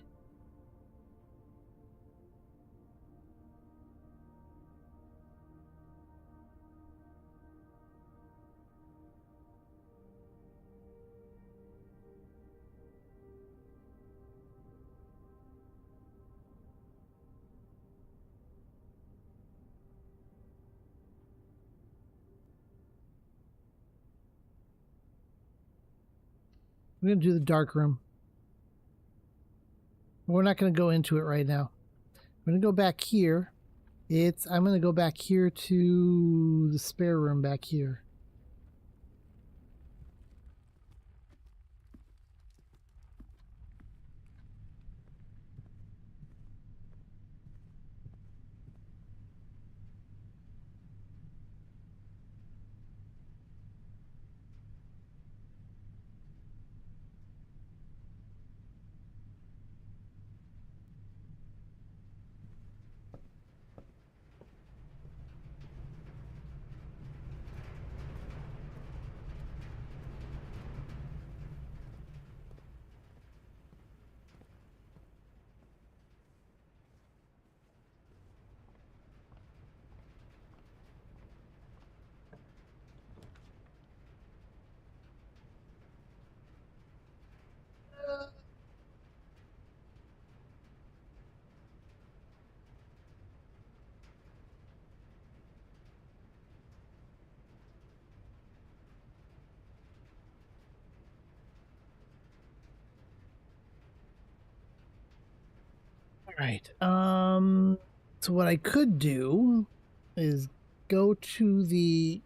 I'm going to do the dark room. We're not going to go into it right now. I'm going to go back here. I'm going to go back here to the spare room back here. All right. So what I could do is go to the...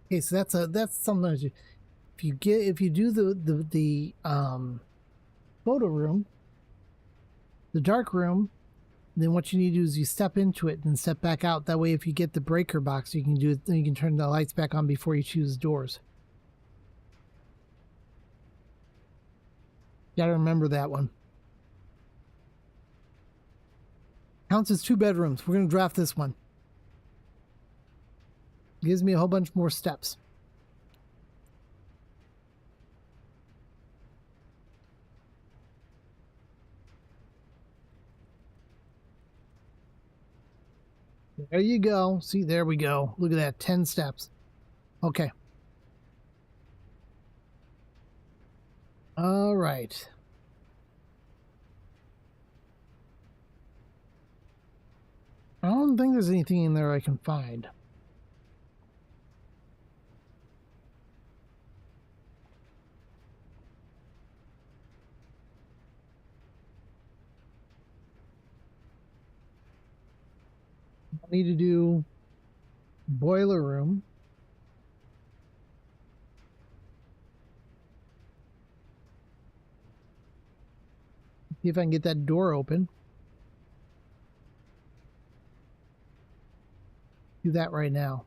Okay, so that's something if you do the photo room, the dark room, then what you need to do is you step into it and step back out. That way, if you get the breaker box, you can do it. Then you can turn the lights back on before you choose doors. You gotta remember that one. Counts as 2 bedrooms. We're gonna draft this one. Gives me a whole bunch more steps. There you go. See, there we go. Look at that. 10 steps. Okay. All right. I don't think there's anything in there I can find. I need to do boiler room. See if I can get that door open. Do that right now.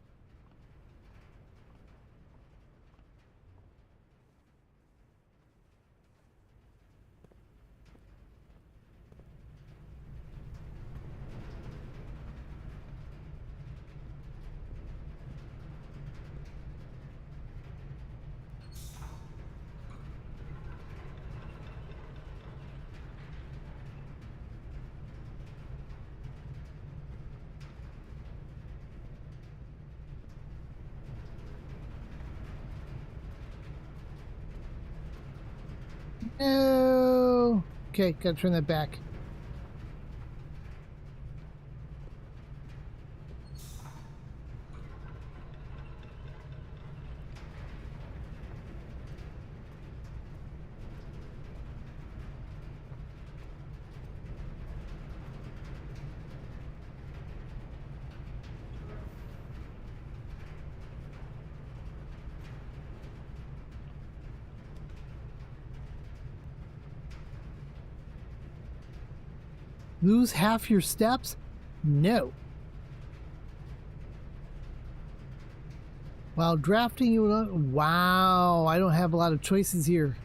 No. Okay, gotta turn that back. Lose half your steps? No. While drafting you, wow, I don't have a lot of choices here.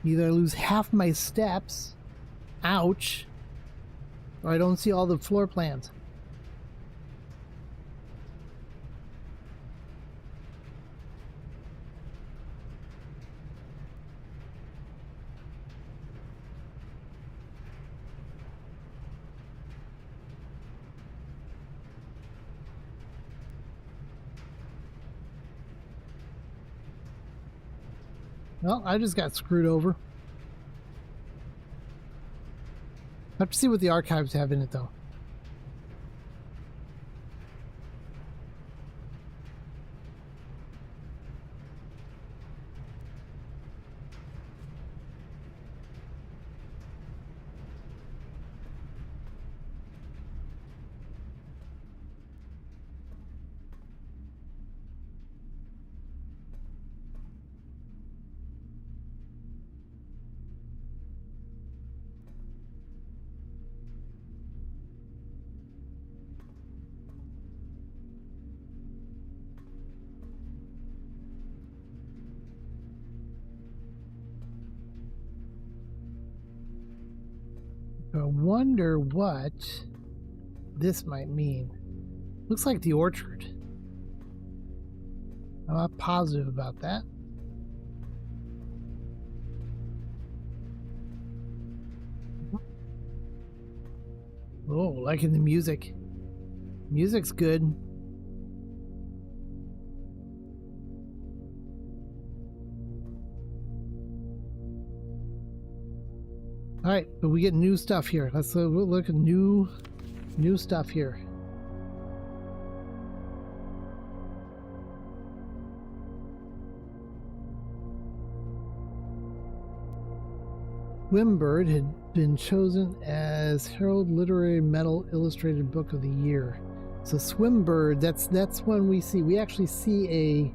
Either I lose half my steps, ouch, or I don't see all the floor plans. Well, I just got screwed over. I have to see what the archives have in it, though. I wonder what this might mean. Looks like the orchard. I'm not positive about that. Oh, liking the music. Music's good. All right, but we get new stuff here. Let's look at new stuff here. Swimbird had been chosen as Herald Literary Metal Illustrated Book of the Year. So Swimbird, that's when we actually see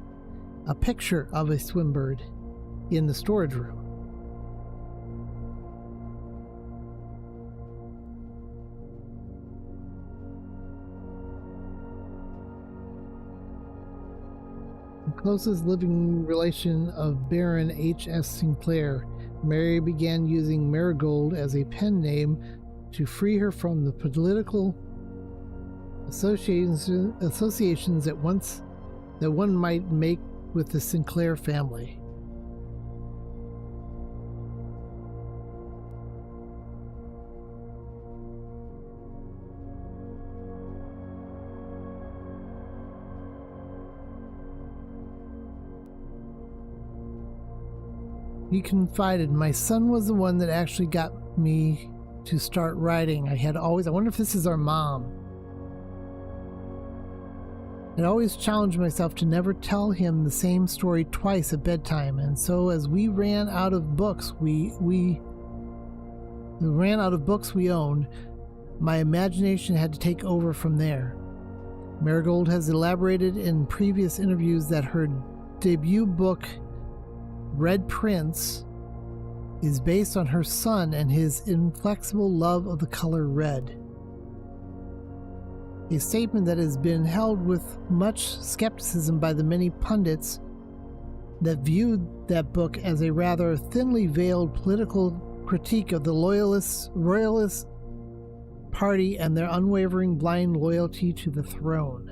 a picture of a swimbird in the storage room. The closest living relation of Baron H.S. Sinclair, Mary began using Marigold as a pen name to free her from the political associations that one might make with the Sinclair family. He confided, "My son was the one that actually got me to start writing. I wonder if this is our mom. I'd always challenged myself to never tell him the same story twice at bedtime, and so as we ran out of books we owned, my imagination had to take over from there." Marigold has elaborated in previous interviews that her debut book, Red Prince, is based on her son and his inflexible love of the color red. A statement that has been held with much skepticism by the many pundits that viewed that book as a rather thinly veiled political critique of the royalist party and their unwavering blind loyalty to the throne.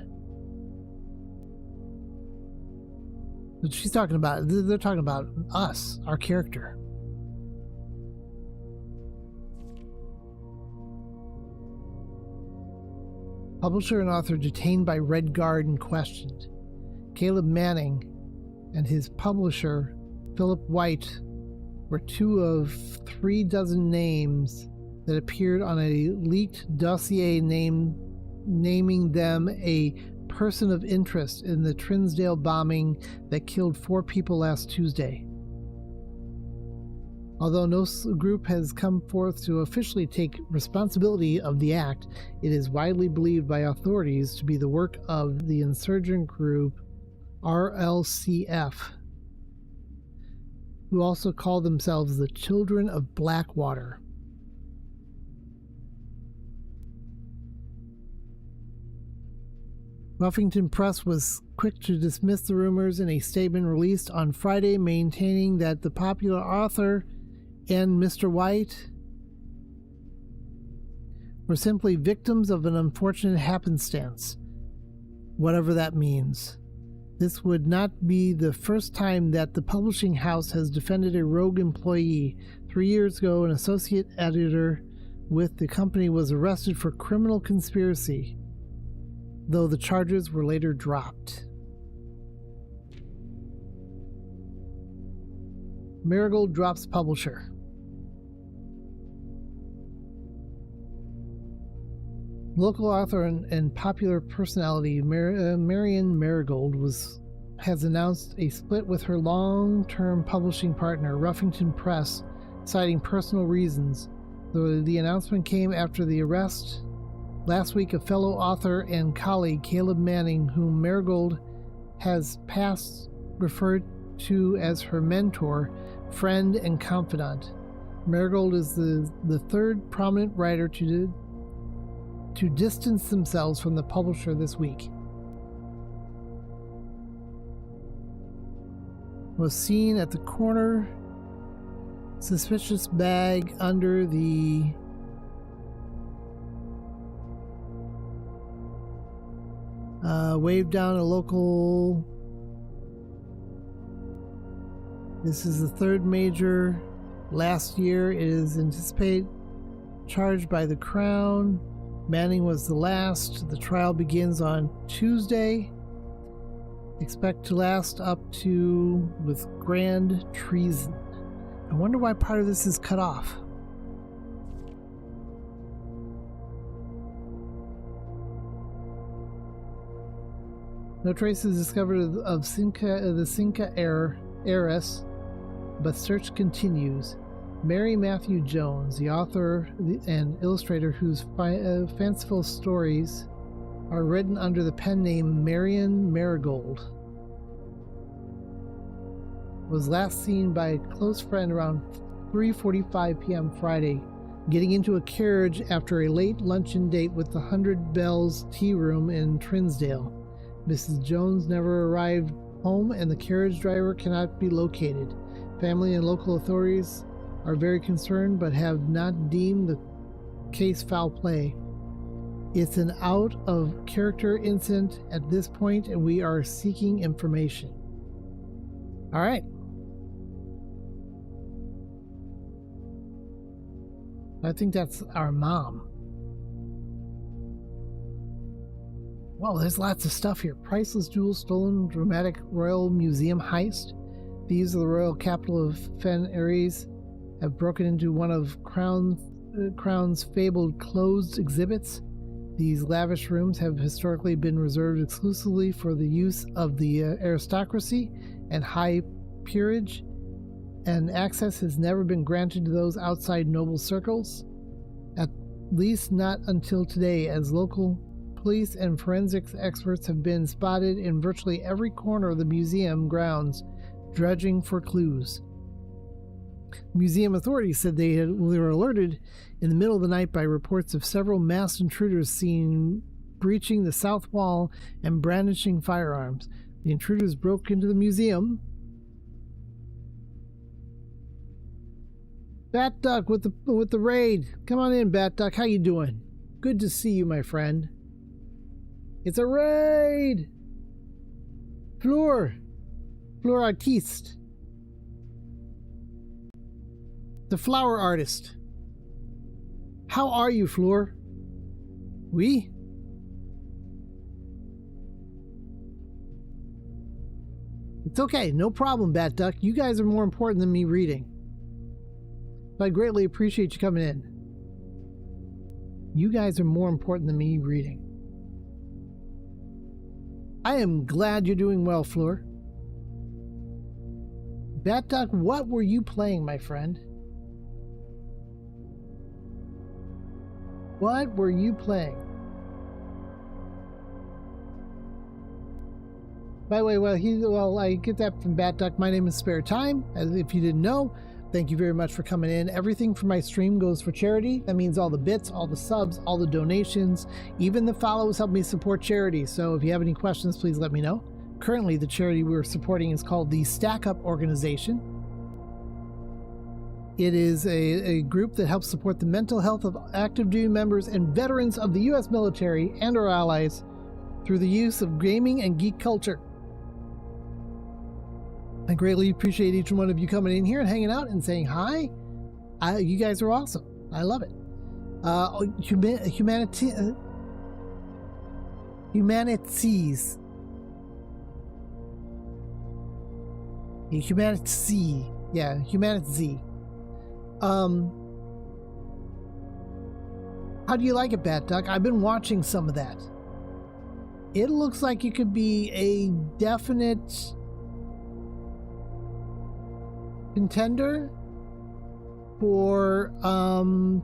But she's talking about, they're talking about us, our character. Publisher and author detained by Red Guard and questioned. Caleb Manning and his publisher, Philip White, were 2 of 3 dozen names that appeared on a leaked dossier naming them a person of interest in the Trinsdale bombing that killed 4 people last Tuesday. Although no group has come forth to officially take responsibility of the act, it is widely believed by authorities to be the work of the insurgent group RLCF, who also call themselves the Children of Blackwater. Huffington Press was quick to dismiss the rumors in a statement released on Friday, maintaining that the popular author and Mr. White were simply victims of an unfortunate happenstance, whatever that means. This would not be the first time that the publishing house has defended a rogue employee. 3 years ago, an associate editor with the company was arrested for criminal conspiracy, though the charges were later dropped. Marigold drops publisher. Local author and popular personality Marion Marigold has announced a split with her long-term publishing partner, Huffington Press, citing personal reasons. The announcement came after the arrest last week of fellow author and colleague Caleb Manning, whom Marigold has past referred to as her mentor, friend, and confidant. Marigold is the third prominent writer to distance themselves from the publisher this week. Was seen at the corner, suspicious bag under the waved down a local. This is the third major. Last year it is anticipated charged by the Crown. Manning was the last. The trial begins on Tuesday. Expect to last up to with grand treason. I wonder why part of this is cut off. No traces discovered of the Cinca heiress, but search continues. Mary Matthew Jones, the author and illustrator whose fanciful stories are written under the pen name Marion Marigold, was last seen by a close friend around 3:45 p.m. Friday, getting into a carriage after a late luncheon date with the 100 Bells Tea Room in Trinsdale. Mrs. Jones never arrived home and the carriage driver cannot be located. Family and local authorities are very concerned but have not deemed the case foul play. It's an out-of-character incident at this point and we are seeking information. All right. I think that's our mom. Well, there's lots of stuff here. Priceless jewels stolen, dramatic Royal Museum heist, Thieves of the royal capital of Fen Ares have broken into one of Crown's fabled closed exhibits. These lavish rooms have historically been reserved exclusively for the use of the aristocracy and high peerage, and access has never been granted to those outside noble circles, at least not until today, as local police and forensics experts have been spotted in virtually every corner of the museum grounds, dredging for clues. Museum authorities said they were alerted in the middle of the night by reports of several masked intruders seen breaching the south wall and brandishing firearms. The intruders broke into the museum. Bat Duck with the raid. Come on in, Bat Duck. How you doing? Good to see you, my friend. It's a raid. Fleur artiste. The flower artist. How are you, Fleur? Oui? It's okay, no problem, Bat Duck. You guys are more important than me reading. So I greatly appreciate you coming in. You guys are more important than me reading. I am glad you're doing well, Fleur. Bat Duck, what were you playing, my friend? What were you playing? By the way, I get that from Bat Duck. My name is Spare Time, as if you didn't know. Thank you very much for coming in. Everything for my stream goes for charity. That means all the bits, all the subs, all the donations, even the follows help me support charity. So if you have any questions, please let me know. Currently, the charity we're supporting is called the Stack Up Organization. It is a group that helps support the mental health of active duty members and veterans of the U.S. military and our allies through the use of gaming and geek culture. I greatly appreciate each one of you coming in here and hanging out and saying hi. You guys are awesome. I love it. Humanities. Humanity. Yeah, humanity. How do you like it, Bat Duck? I've been watching some of that. It looks like it could be a definite contender for come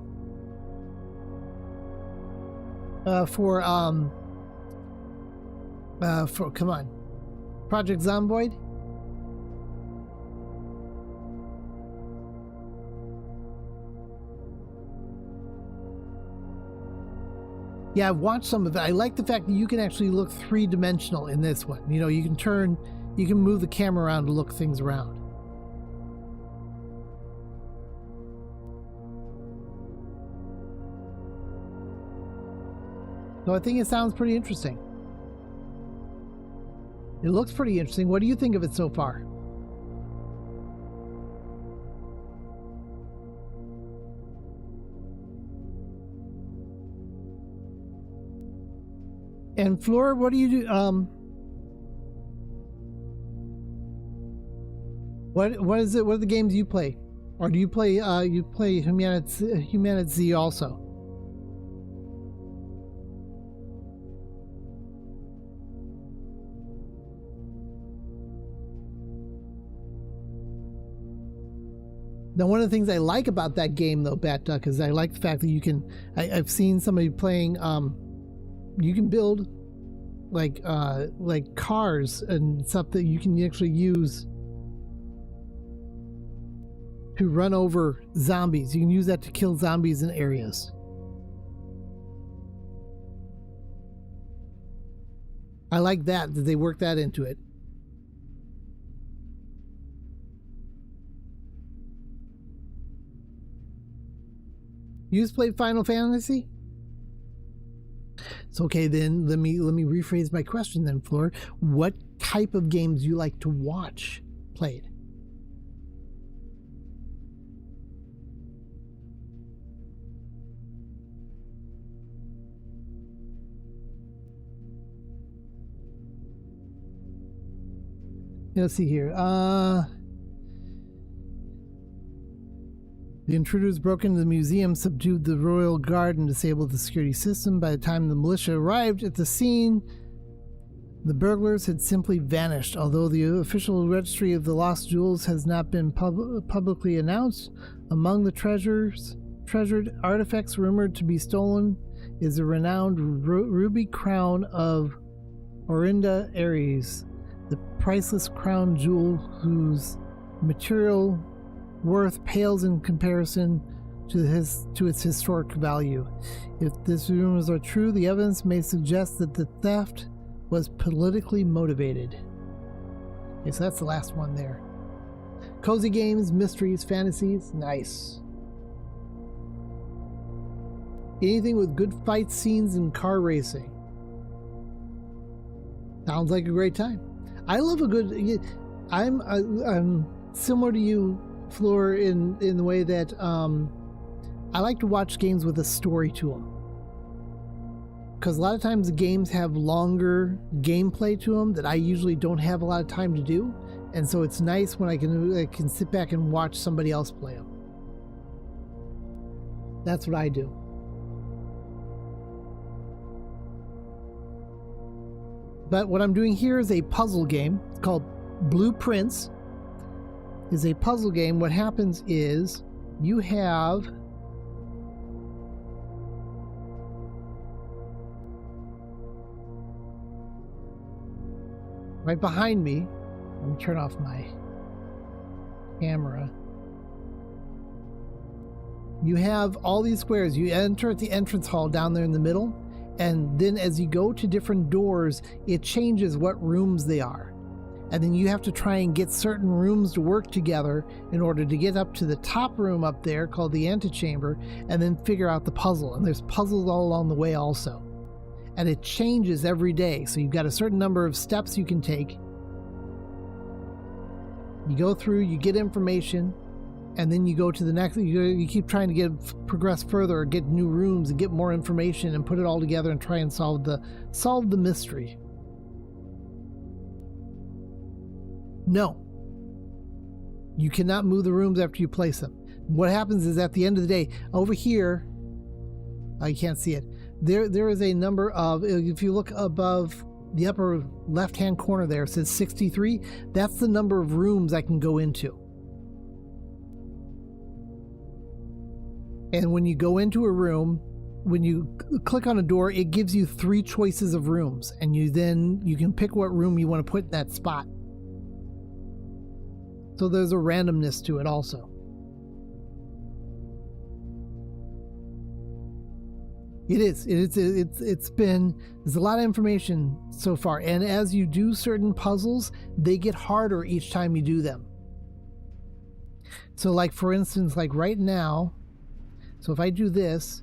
on, Project Zomboid. Yeah, I've watched some of it. I like the fact that you can actually look three-dimensional in this one. You know, you can move the camera around to look things around. So I think it sounds pretty interesting. It looks pretty interesting. What do you think of it so far? And Fleur, what do you do? What is it? What are the games you play? Or do you play Humanity also? Now, one of the things I like about that game, though, Bat Duck, is I like the fact that you can. I've seen somebody playing. You can build like cars and stuff that you can actually use to run over zombies. You can use that to kill zombies in areas. I like that they work that into it. You just played Final Fantasy? So okay, then let me rephrase my question then, Fleur. What type of games do you like to watch played? Let's see here. The intruders broke into the museum, subdued the royal guard, and disabled the security system. By the time the militia arrived at the scene, the burglars had simply vanished. Although the official registry of the lost jewels has not been publicly announced, among the treasured artifacts rumored to be stolen is a renowned ruby crown of Orinda Aries, the priceless crown jewel whose material worth pales in comparison to its historic value. If these rumors are true, the evidence may suggest that the theft was politically motivated. Okay, so that's the last one there. Cozy games, mysteries, fantasies, nice. Anything with good fight scenes and car racing. Sounds like a great time. I love a good. I'm similar to you, Floor, in the way that I like to watch games with a story to them. Because a lot of times the games have longer gameplay to them that I usually don't have a lot of time to do, and so it's nice when I can sit back and watch somebody else play them. That's what I do. But what I'm doing here is a puzzle game. It's called Blueprints. It's a puzzle game. What happens is you have right behind me, let me turn off my camera. You have all these squares. You enter at the entrance hall down there in the middle. And then as you go to different doors, it changes what rooms they are. And then you have to try and get certain rooms to work together in order to get up to the top room up there called the antechamber, and then figure out the puzzle. And there's puzzles all along the way also. And it changes every day. So you've got a certain number of steps you can take. You go through, you get information, and then you go to the next. You keep trying to progress further, or get new rooms and get more information and put it all together and try and solve the mystery. No, you cannot move the rooms after you place them. What happens is at the end of the day, over here, I can't see it. There is a number of. If you look above the upper left-hand corner, there it says 63. That's the number of rooms I can go into. And when you go into a room, when you click on a door, it gives you 3 choices of rooms, and you can pick what room you want to put in that spot. So there's a randomness to it also. There's a lot of information so far, and as you do certain puzzles, they get harder each time you do them. So like for instance, like right now, so if I do this,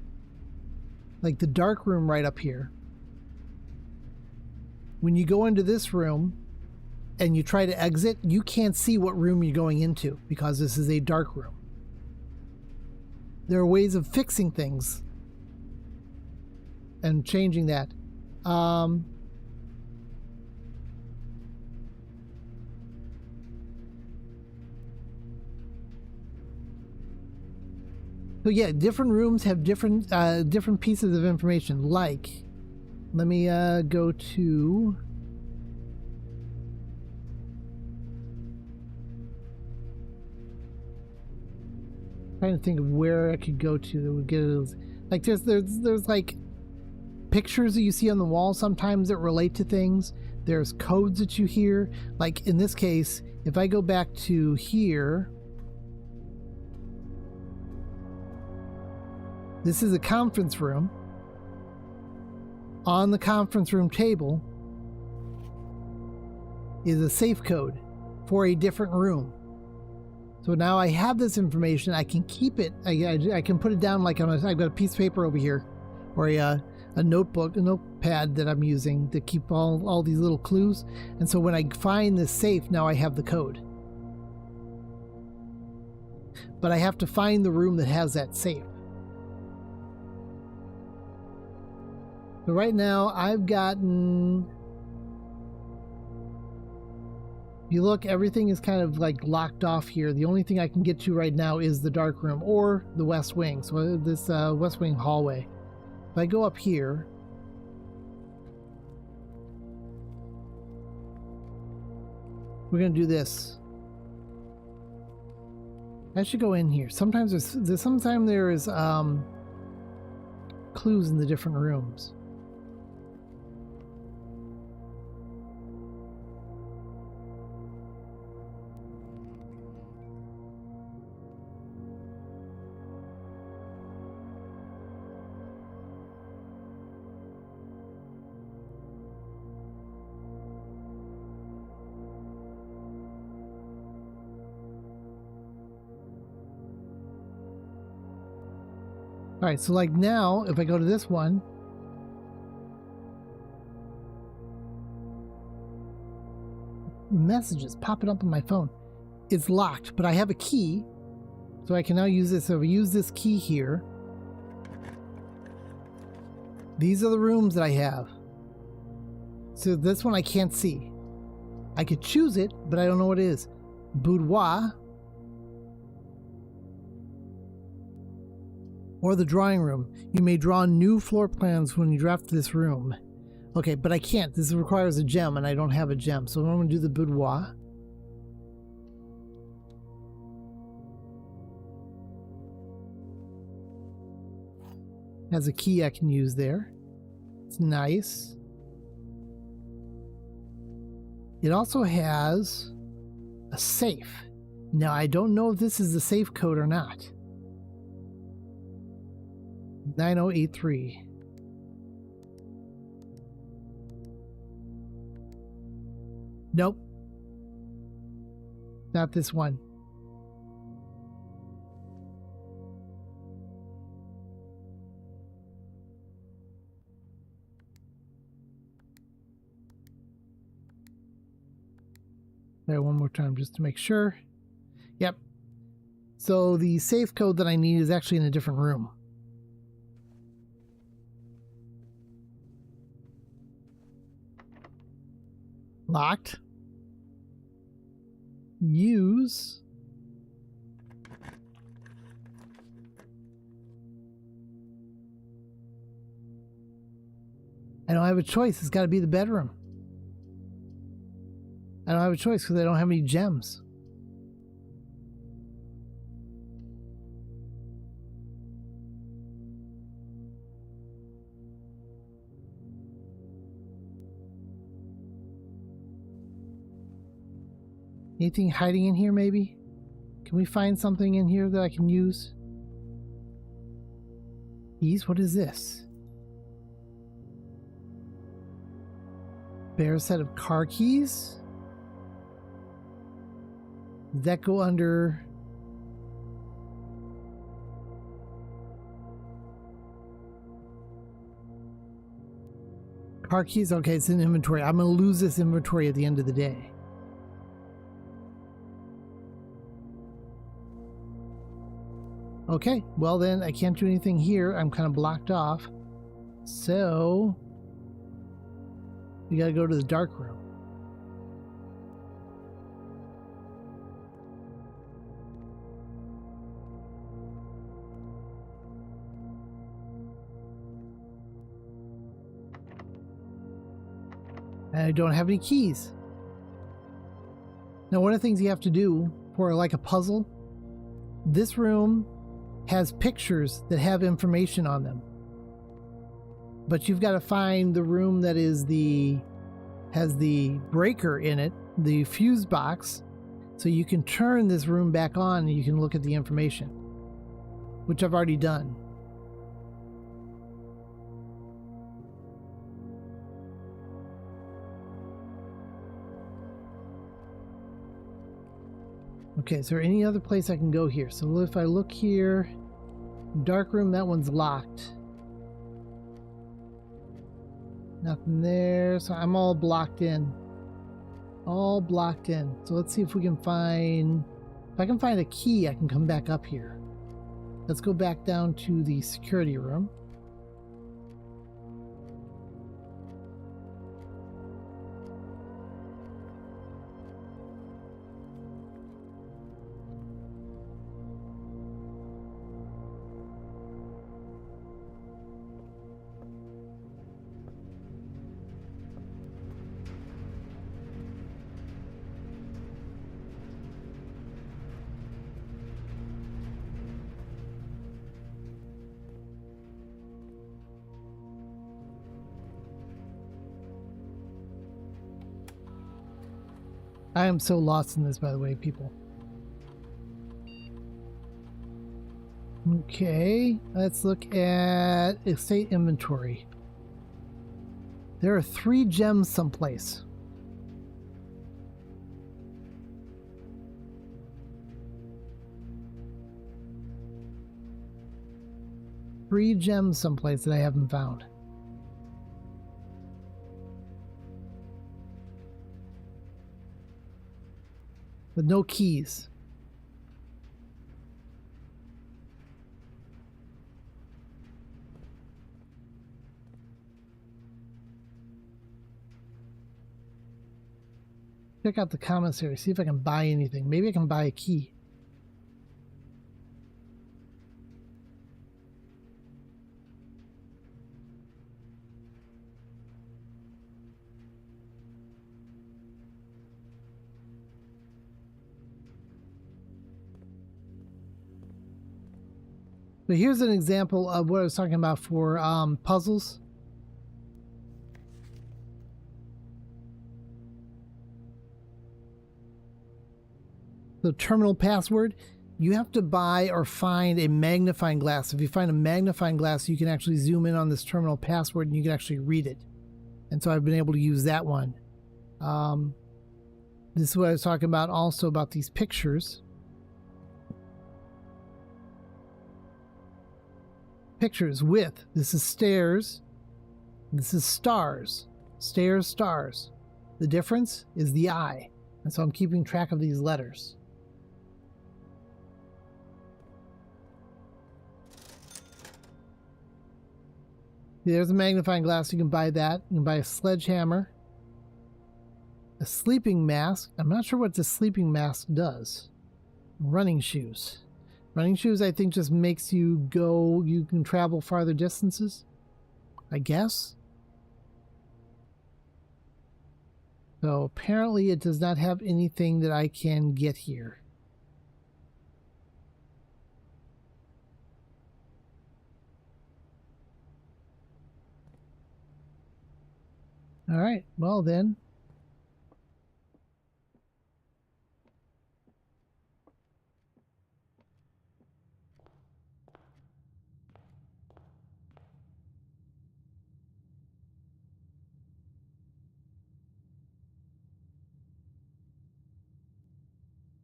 like the dark room right up here, when you go into this room and you try to exit, you can't see what room you're going into because this is a dark room. There are ways of fixing things and changing that. So yeah, different rooms have different pieces of information. Like, let me go to. Trying to think of where I could go to that would get it. Like there's like pictures that you see on the wall sometimes that relate to things. There's codes that you hear. Like in this case, if I go back to here. This is a conference room. On the conference room table is a safe code for a different room. So now I have this information. I can keep it. I can put it down like I've got a piece of paper over here, or a notebook, a notepad that I'm using to keep all these little clues. And so when I find this safe, now I have the code. But I have to find the room that has that safe. So right now I've gotten If you look, everything is kind of like locked off here. The only thing I can get to right now is the dark room or the west wing. So this west wing hallway. If I go up here, we're gonna do this. I should go in here. Sometimes sometimes there is clues in the different rooms. All right, so like now, if I go to this one, messages popping up on my phone. It's locked, but I have a key, so I can now use this. So if I use this key here, these are the rooms that I have. So this one I can't see. I could choose it, but I don't know what it is. Boudoir. Or the drawing room. You may draw new floor plans when you draft this room. Okay, but I can't. This requires a gem, and I don't have a gem. So I'm going to do the boudoir. Has a key I can use there. It's nice. It also has a safe. Now, I don't know if this is the safe code or not. 9083. Nope. Not this one. There, one more time just to make sure. Yep. So the safe code that I need is actually in a different room. Locked. Use. I don't have a choice. It's got to be the bedroom. I don't have a choice because I don't have any gems. Anything hiding in here, maybe? Can we find something in here that I can use? Keys? What is this? Bare set of car keys? Does that go under... Car keys? Okay, it's in inventory. I'm going to lose this inventory at the end of the day. Okay, well then I can't do anything here. I'm kind of blocked off. So we gotta go to the dark room. And I don't have any keys. Now, one of the things you have to do for like a puzzle, this room has pictures that have information on them, but you've got to find the room that is has the breaker in it, the fuse box, so you can turn this room back on and you can look at the information, which I've already done. Okay, is there any other place I can go here? So if I look here, dark room, that one's locked. Nothing there, so I'm all blocked in. All blocked in. So let's see if we can find... If I can find a key, I can come back up here. Let's go back down to the security room. I am so lost in this, by the way, people. Okay, let's look at estate inventory. There are 3 gems someplace. Three gems someplace that I haven't found. With no keys. Check out the commissary, see if I can buy anything. Maybe I can buy a key. But here's an example of what I was talking about for puzzles. The terminal password, you have to buy or find a magnifying glass. If you find a magnifying glass, you can actually zoom in on this terminal password and you can actually read it. And so I've been able to use that one. This is what I was talking about also about these pictures. Pictures with, this is stairs, this is stars. Stairs, stars. The difference is the I. And so I'm keeping track of these letters. There's a magnifying glass. You can buy that. You can buy a sledgehammer. A sleeping mask. I'm not sure what the sleeping mask does. Running shoes. Running shoes, I think, just makes you go, you can travel farther distances, I guess. So apparently it does not have anything that I can get here. All right, well then.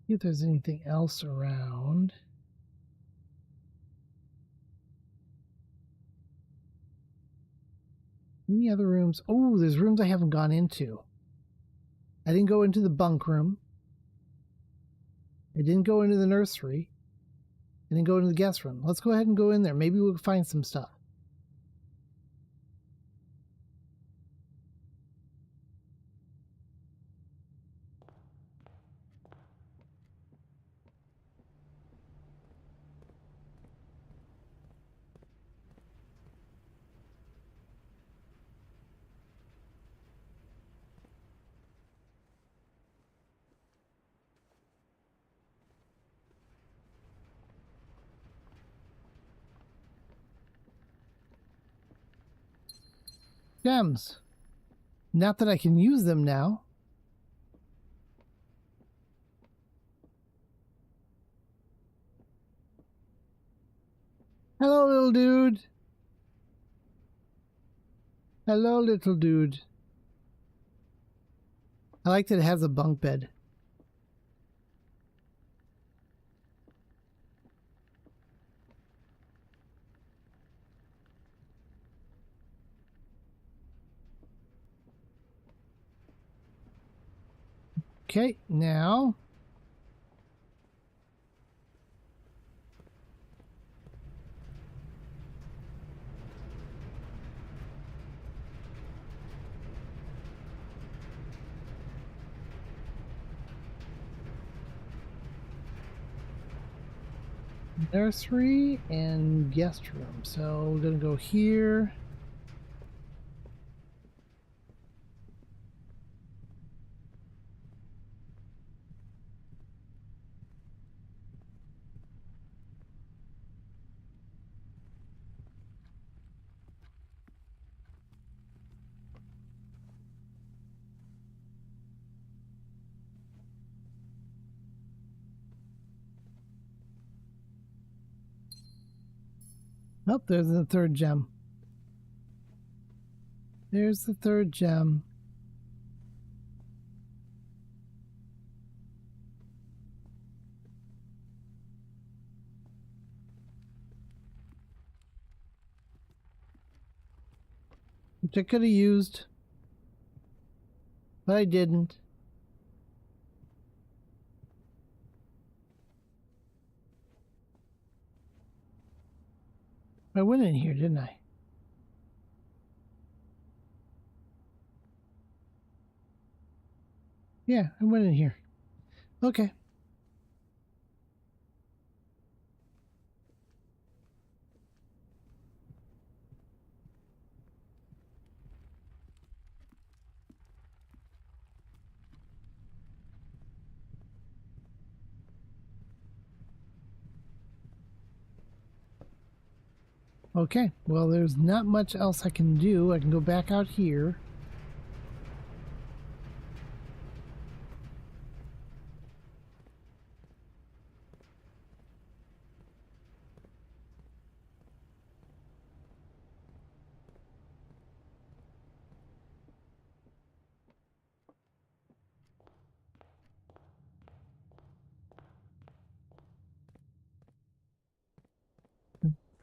See if there's anything else around. Any other rooms? Oh, there's rooms I haven't gone into. I didn't go into the bunk room. I didn't go into the nursery. I didn't go into the guest room. Let's go ahead and go in there. Maybe we'll find some stuff. Gems. Not that I can use them now. Hello, little dude. Hello, little dude. I like that it has a bunk bed. Okay, now. Nursery and guest room. So we're gonna go here. Oh, there's the third gem. There's the third gem. Which I could have used, but I didn't. I went in here, didn't I? Yeah, I went in here. Okay. Okay, well, there's not much else I can do. I can go back out here.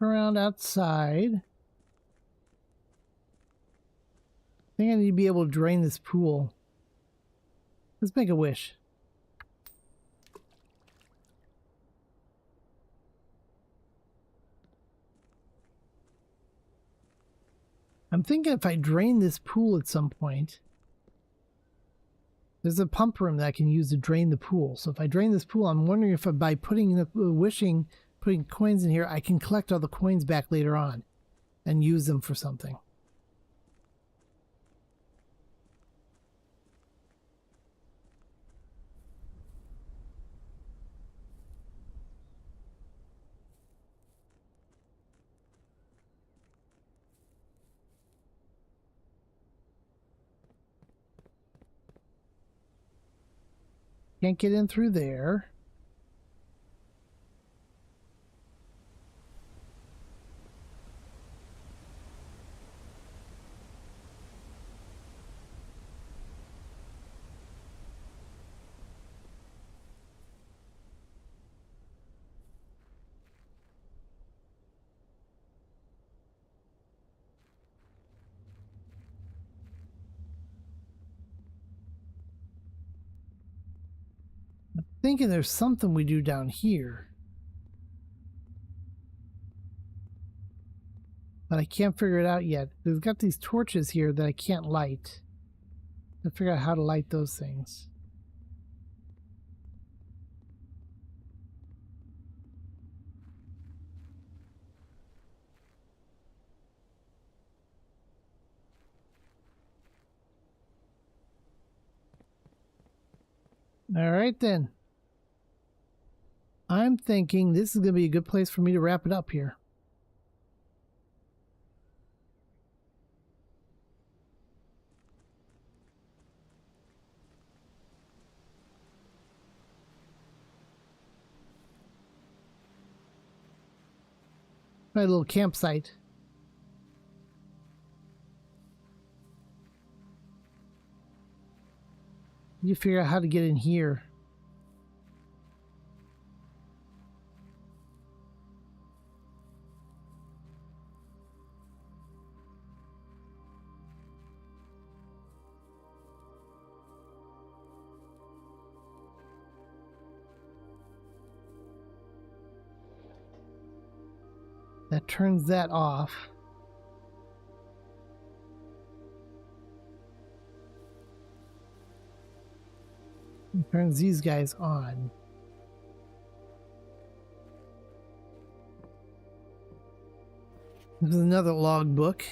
Around outside. I think I need to be able to drain this pool. Let's make a wish. I'm thinking if I drain this pool at some point, there's a pump room that I can use to drain the pool. So if I drain this pool, I'm wondering if by putting the putting coins in here, I can collect all the coins back later on and use them for something. Can't get in through there. Thinking there's something we do down here, but I can't figure it out yet. We've got these torches here that I can't light. I figure out how to light those things. All right then. I'm thinking this is going to be a good place for me to wrap it up here. My little campsite. You figure out how to get in here. That turns that off. It turns these guys on. This is another log book.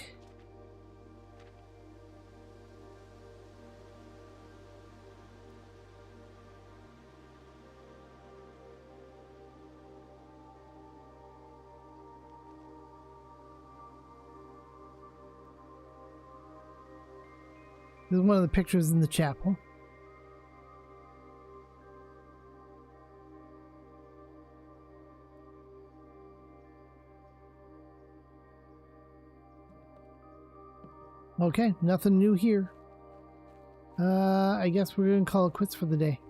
This is one of the pictures in the chapel. Okay, nothing new here. I guess we're gonna call it quits for the day.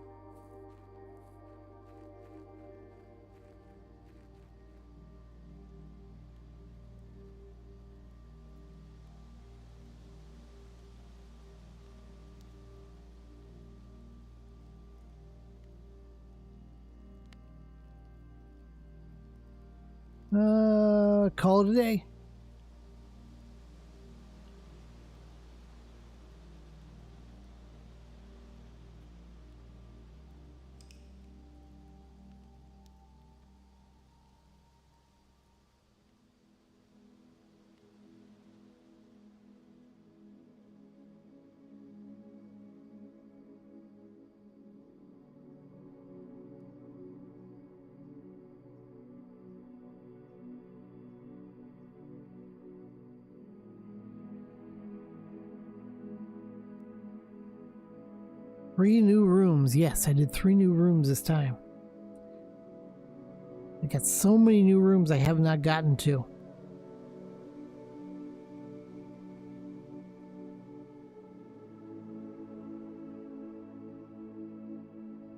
Call it a day. Three new rooms. Yes, I did 3 new rooms this time. I got so many new rooms I have not gotten to.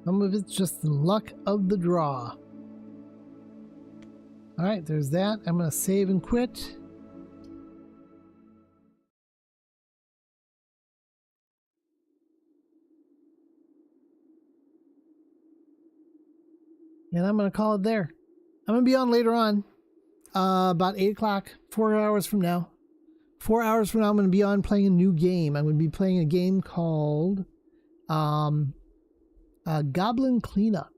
Some of it's just the luck of the draw. Alright, there's that. I'm going to save and quit. And I'm going to call it there. I'm going to be on later on, about 8 o'clock, 4 hours from now. 4 hours from now, I'm going to be on playing a new game. I'm going to be playing a game called Goblin Cleanup.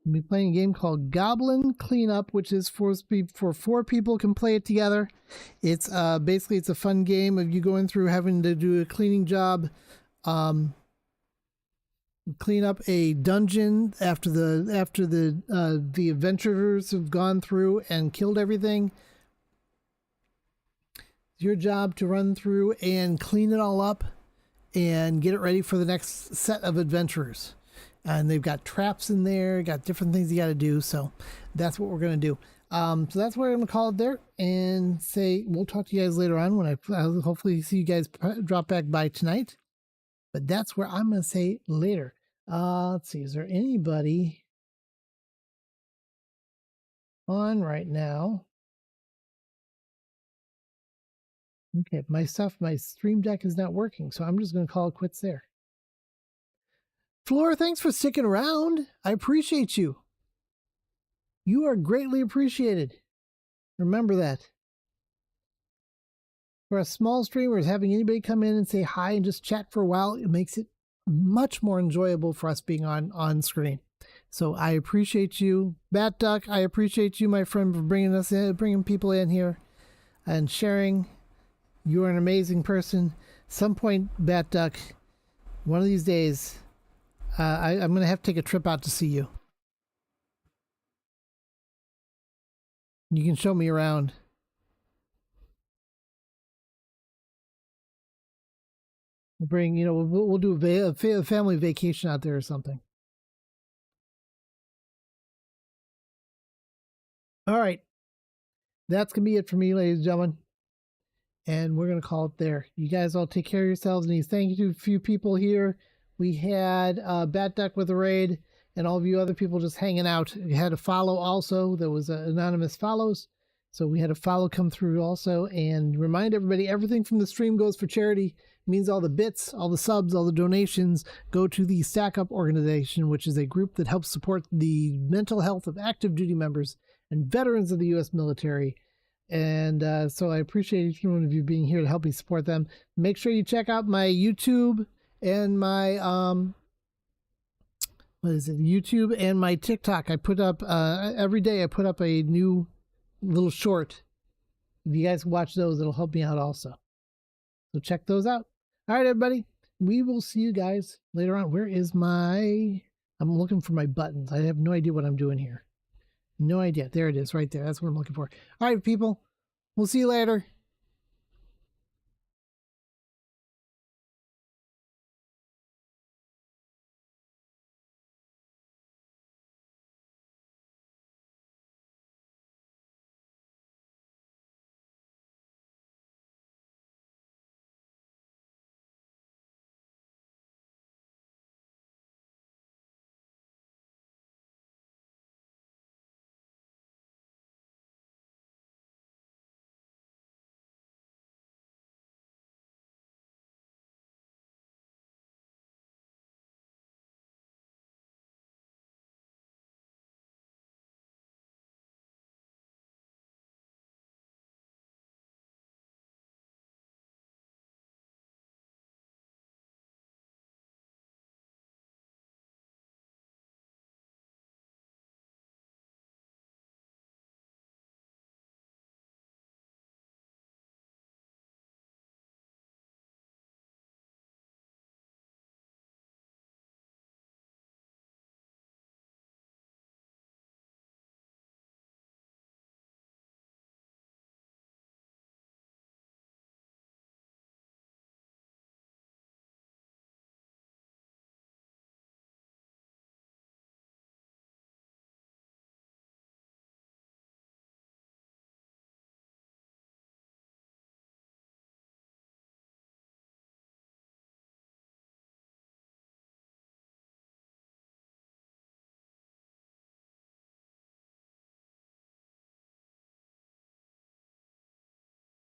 I'll be playing a game called Goblin Cleanup, which is for 4 people can play it together. It's basically it's a fun game of you going through having to do a cleaning job, clean up a dungeon after the adventurers have gone through and killed everything. It's your job to run through and clean it all up and get it ready for the next set of adventurers. And they've got traps in there, got different things you got to do. So that's what we're going to do. So that's where I'm going to call it there and say we'll talk to you guys later on when I'll hopefully see you guys drop back by tonight. But that's where I'm going to say later. Let's see. Is there anybody on right now? Okay, my stream deck is not working, so I'm just going to call it quits there. Flora, thanks for sticking around. I appreciate you. You are greatly appreciated. Remember that. For us small streamers, having anybody come in and say hi and just chat for a while, it makes it much more enjoyable for us being on screen. So I appreciate you. Bat Duck, I appreciate you, my friend, for bringing people in here and sharing. You are an amazing person. Some point, Bat Duck, one of these days, I'm going to have to take a trip out to see you. You can show me around. We'll bring, we'll do a family vacation out there or something. All right. That's going to be it for me, ladies and gentlemen. And we're going to call it there. You guys all take care of yourselves. And thank you to a few people here. We had Bat Duck with a raid, and all of you other people just hanging out. We had a follow also. There was anonymous follows. So we had a follow come through also. And remind everybody, everything from the stream goes for charity. It means all the bits, all the subs, all the donations go to the Stack Up organization, which is a group that helps support the mental health of active duty members and veterans of the U.S. military. And so I appreciate each one of you being here to help me support them. Make sure you check out my YouTube and my YouTube and my TikTok. I put up every day. I put up a new little short. If you guys watch those, it'll help me out also. So check those out. All right, everybody. We will see you guys later on. Where is my? I'm looking for my buttons. I have no idea what I'm doing here. No idea. There it is, right there. That's what I'm looking for. All right, people. We'll see you later.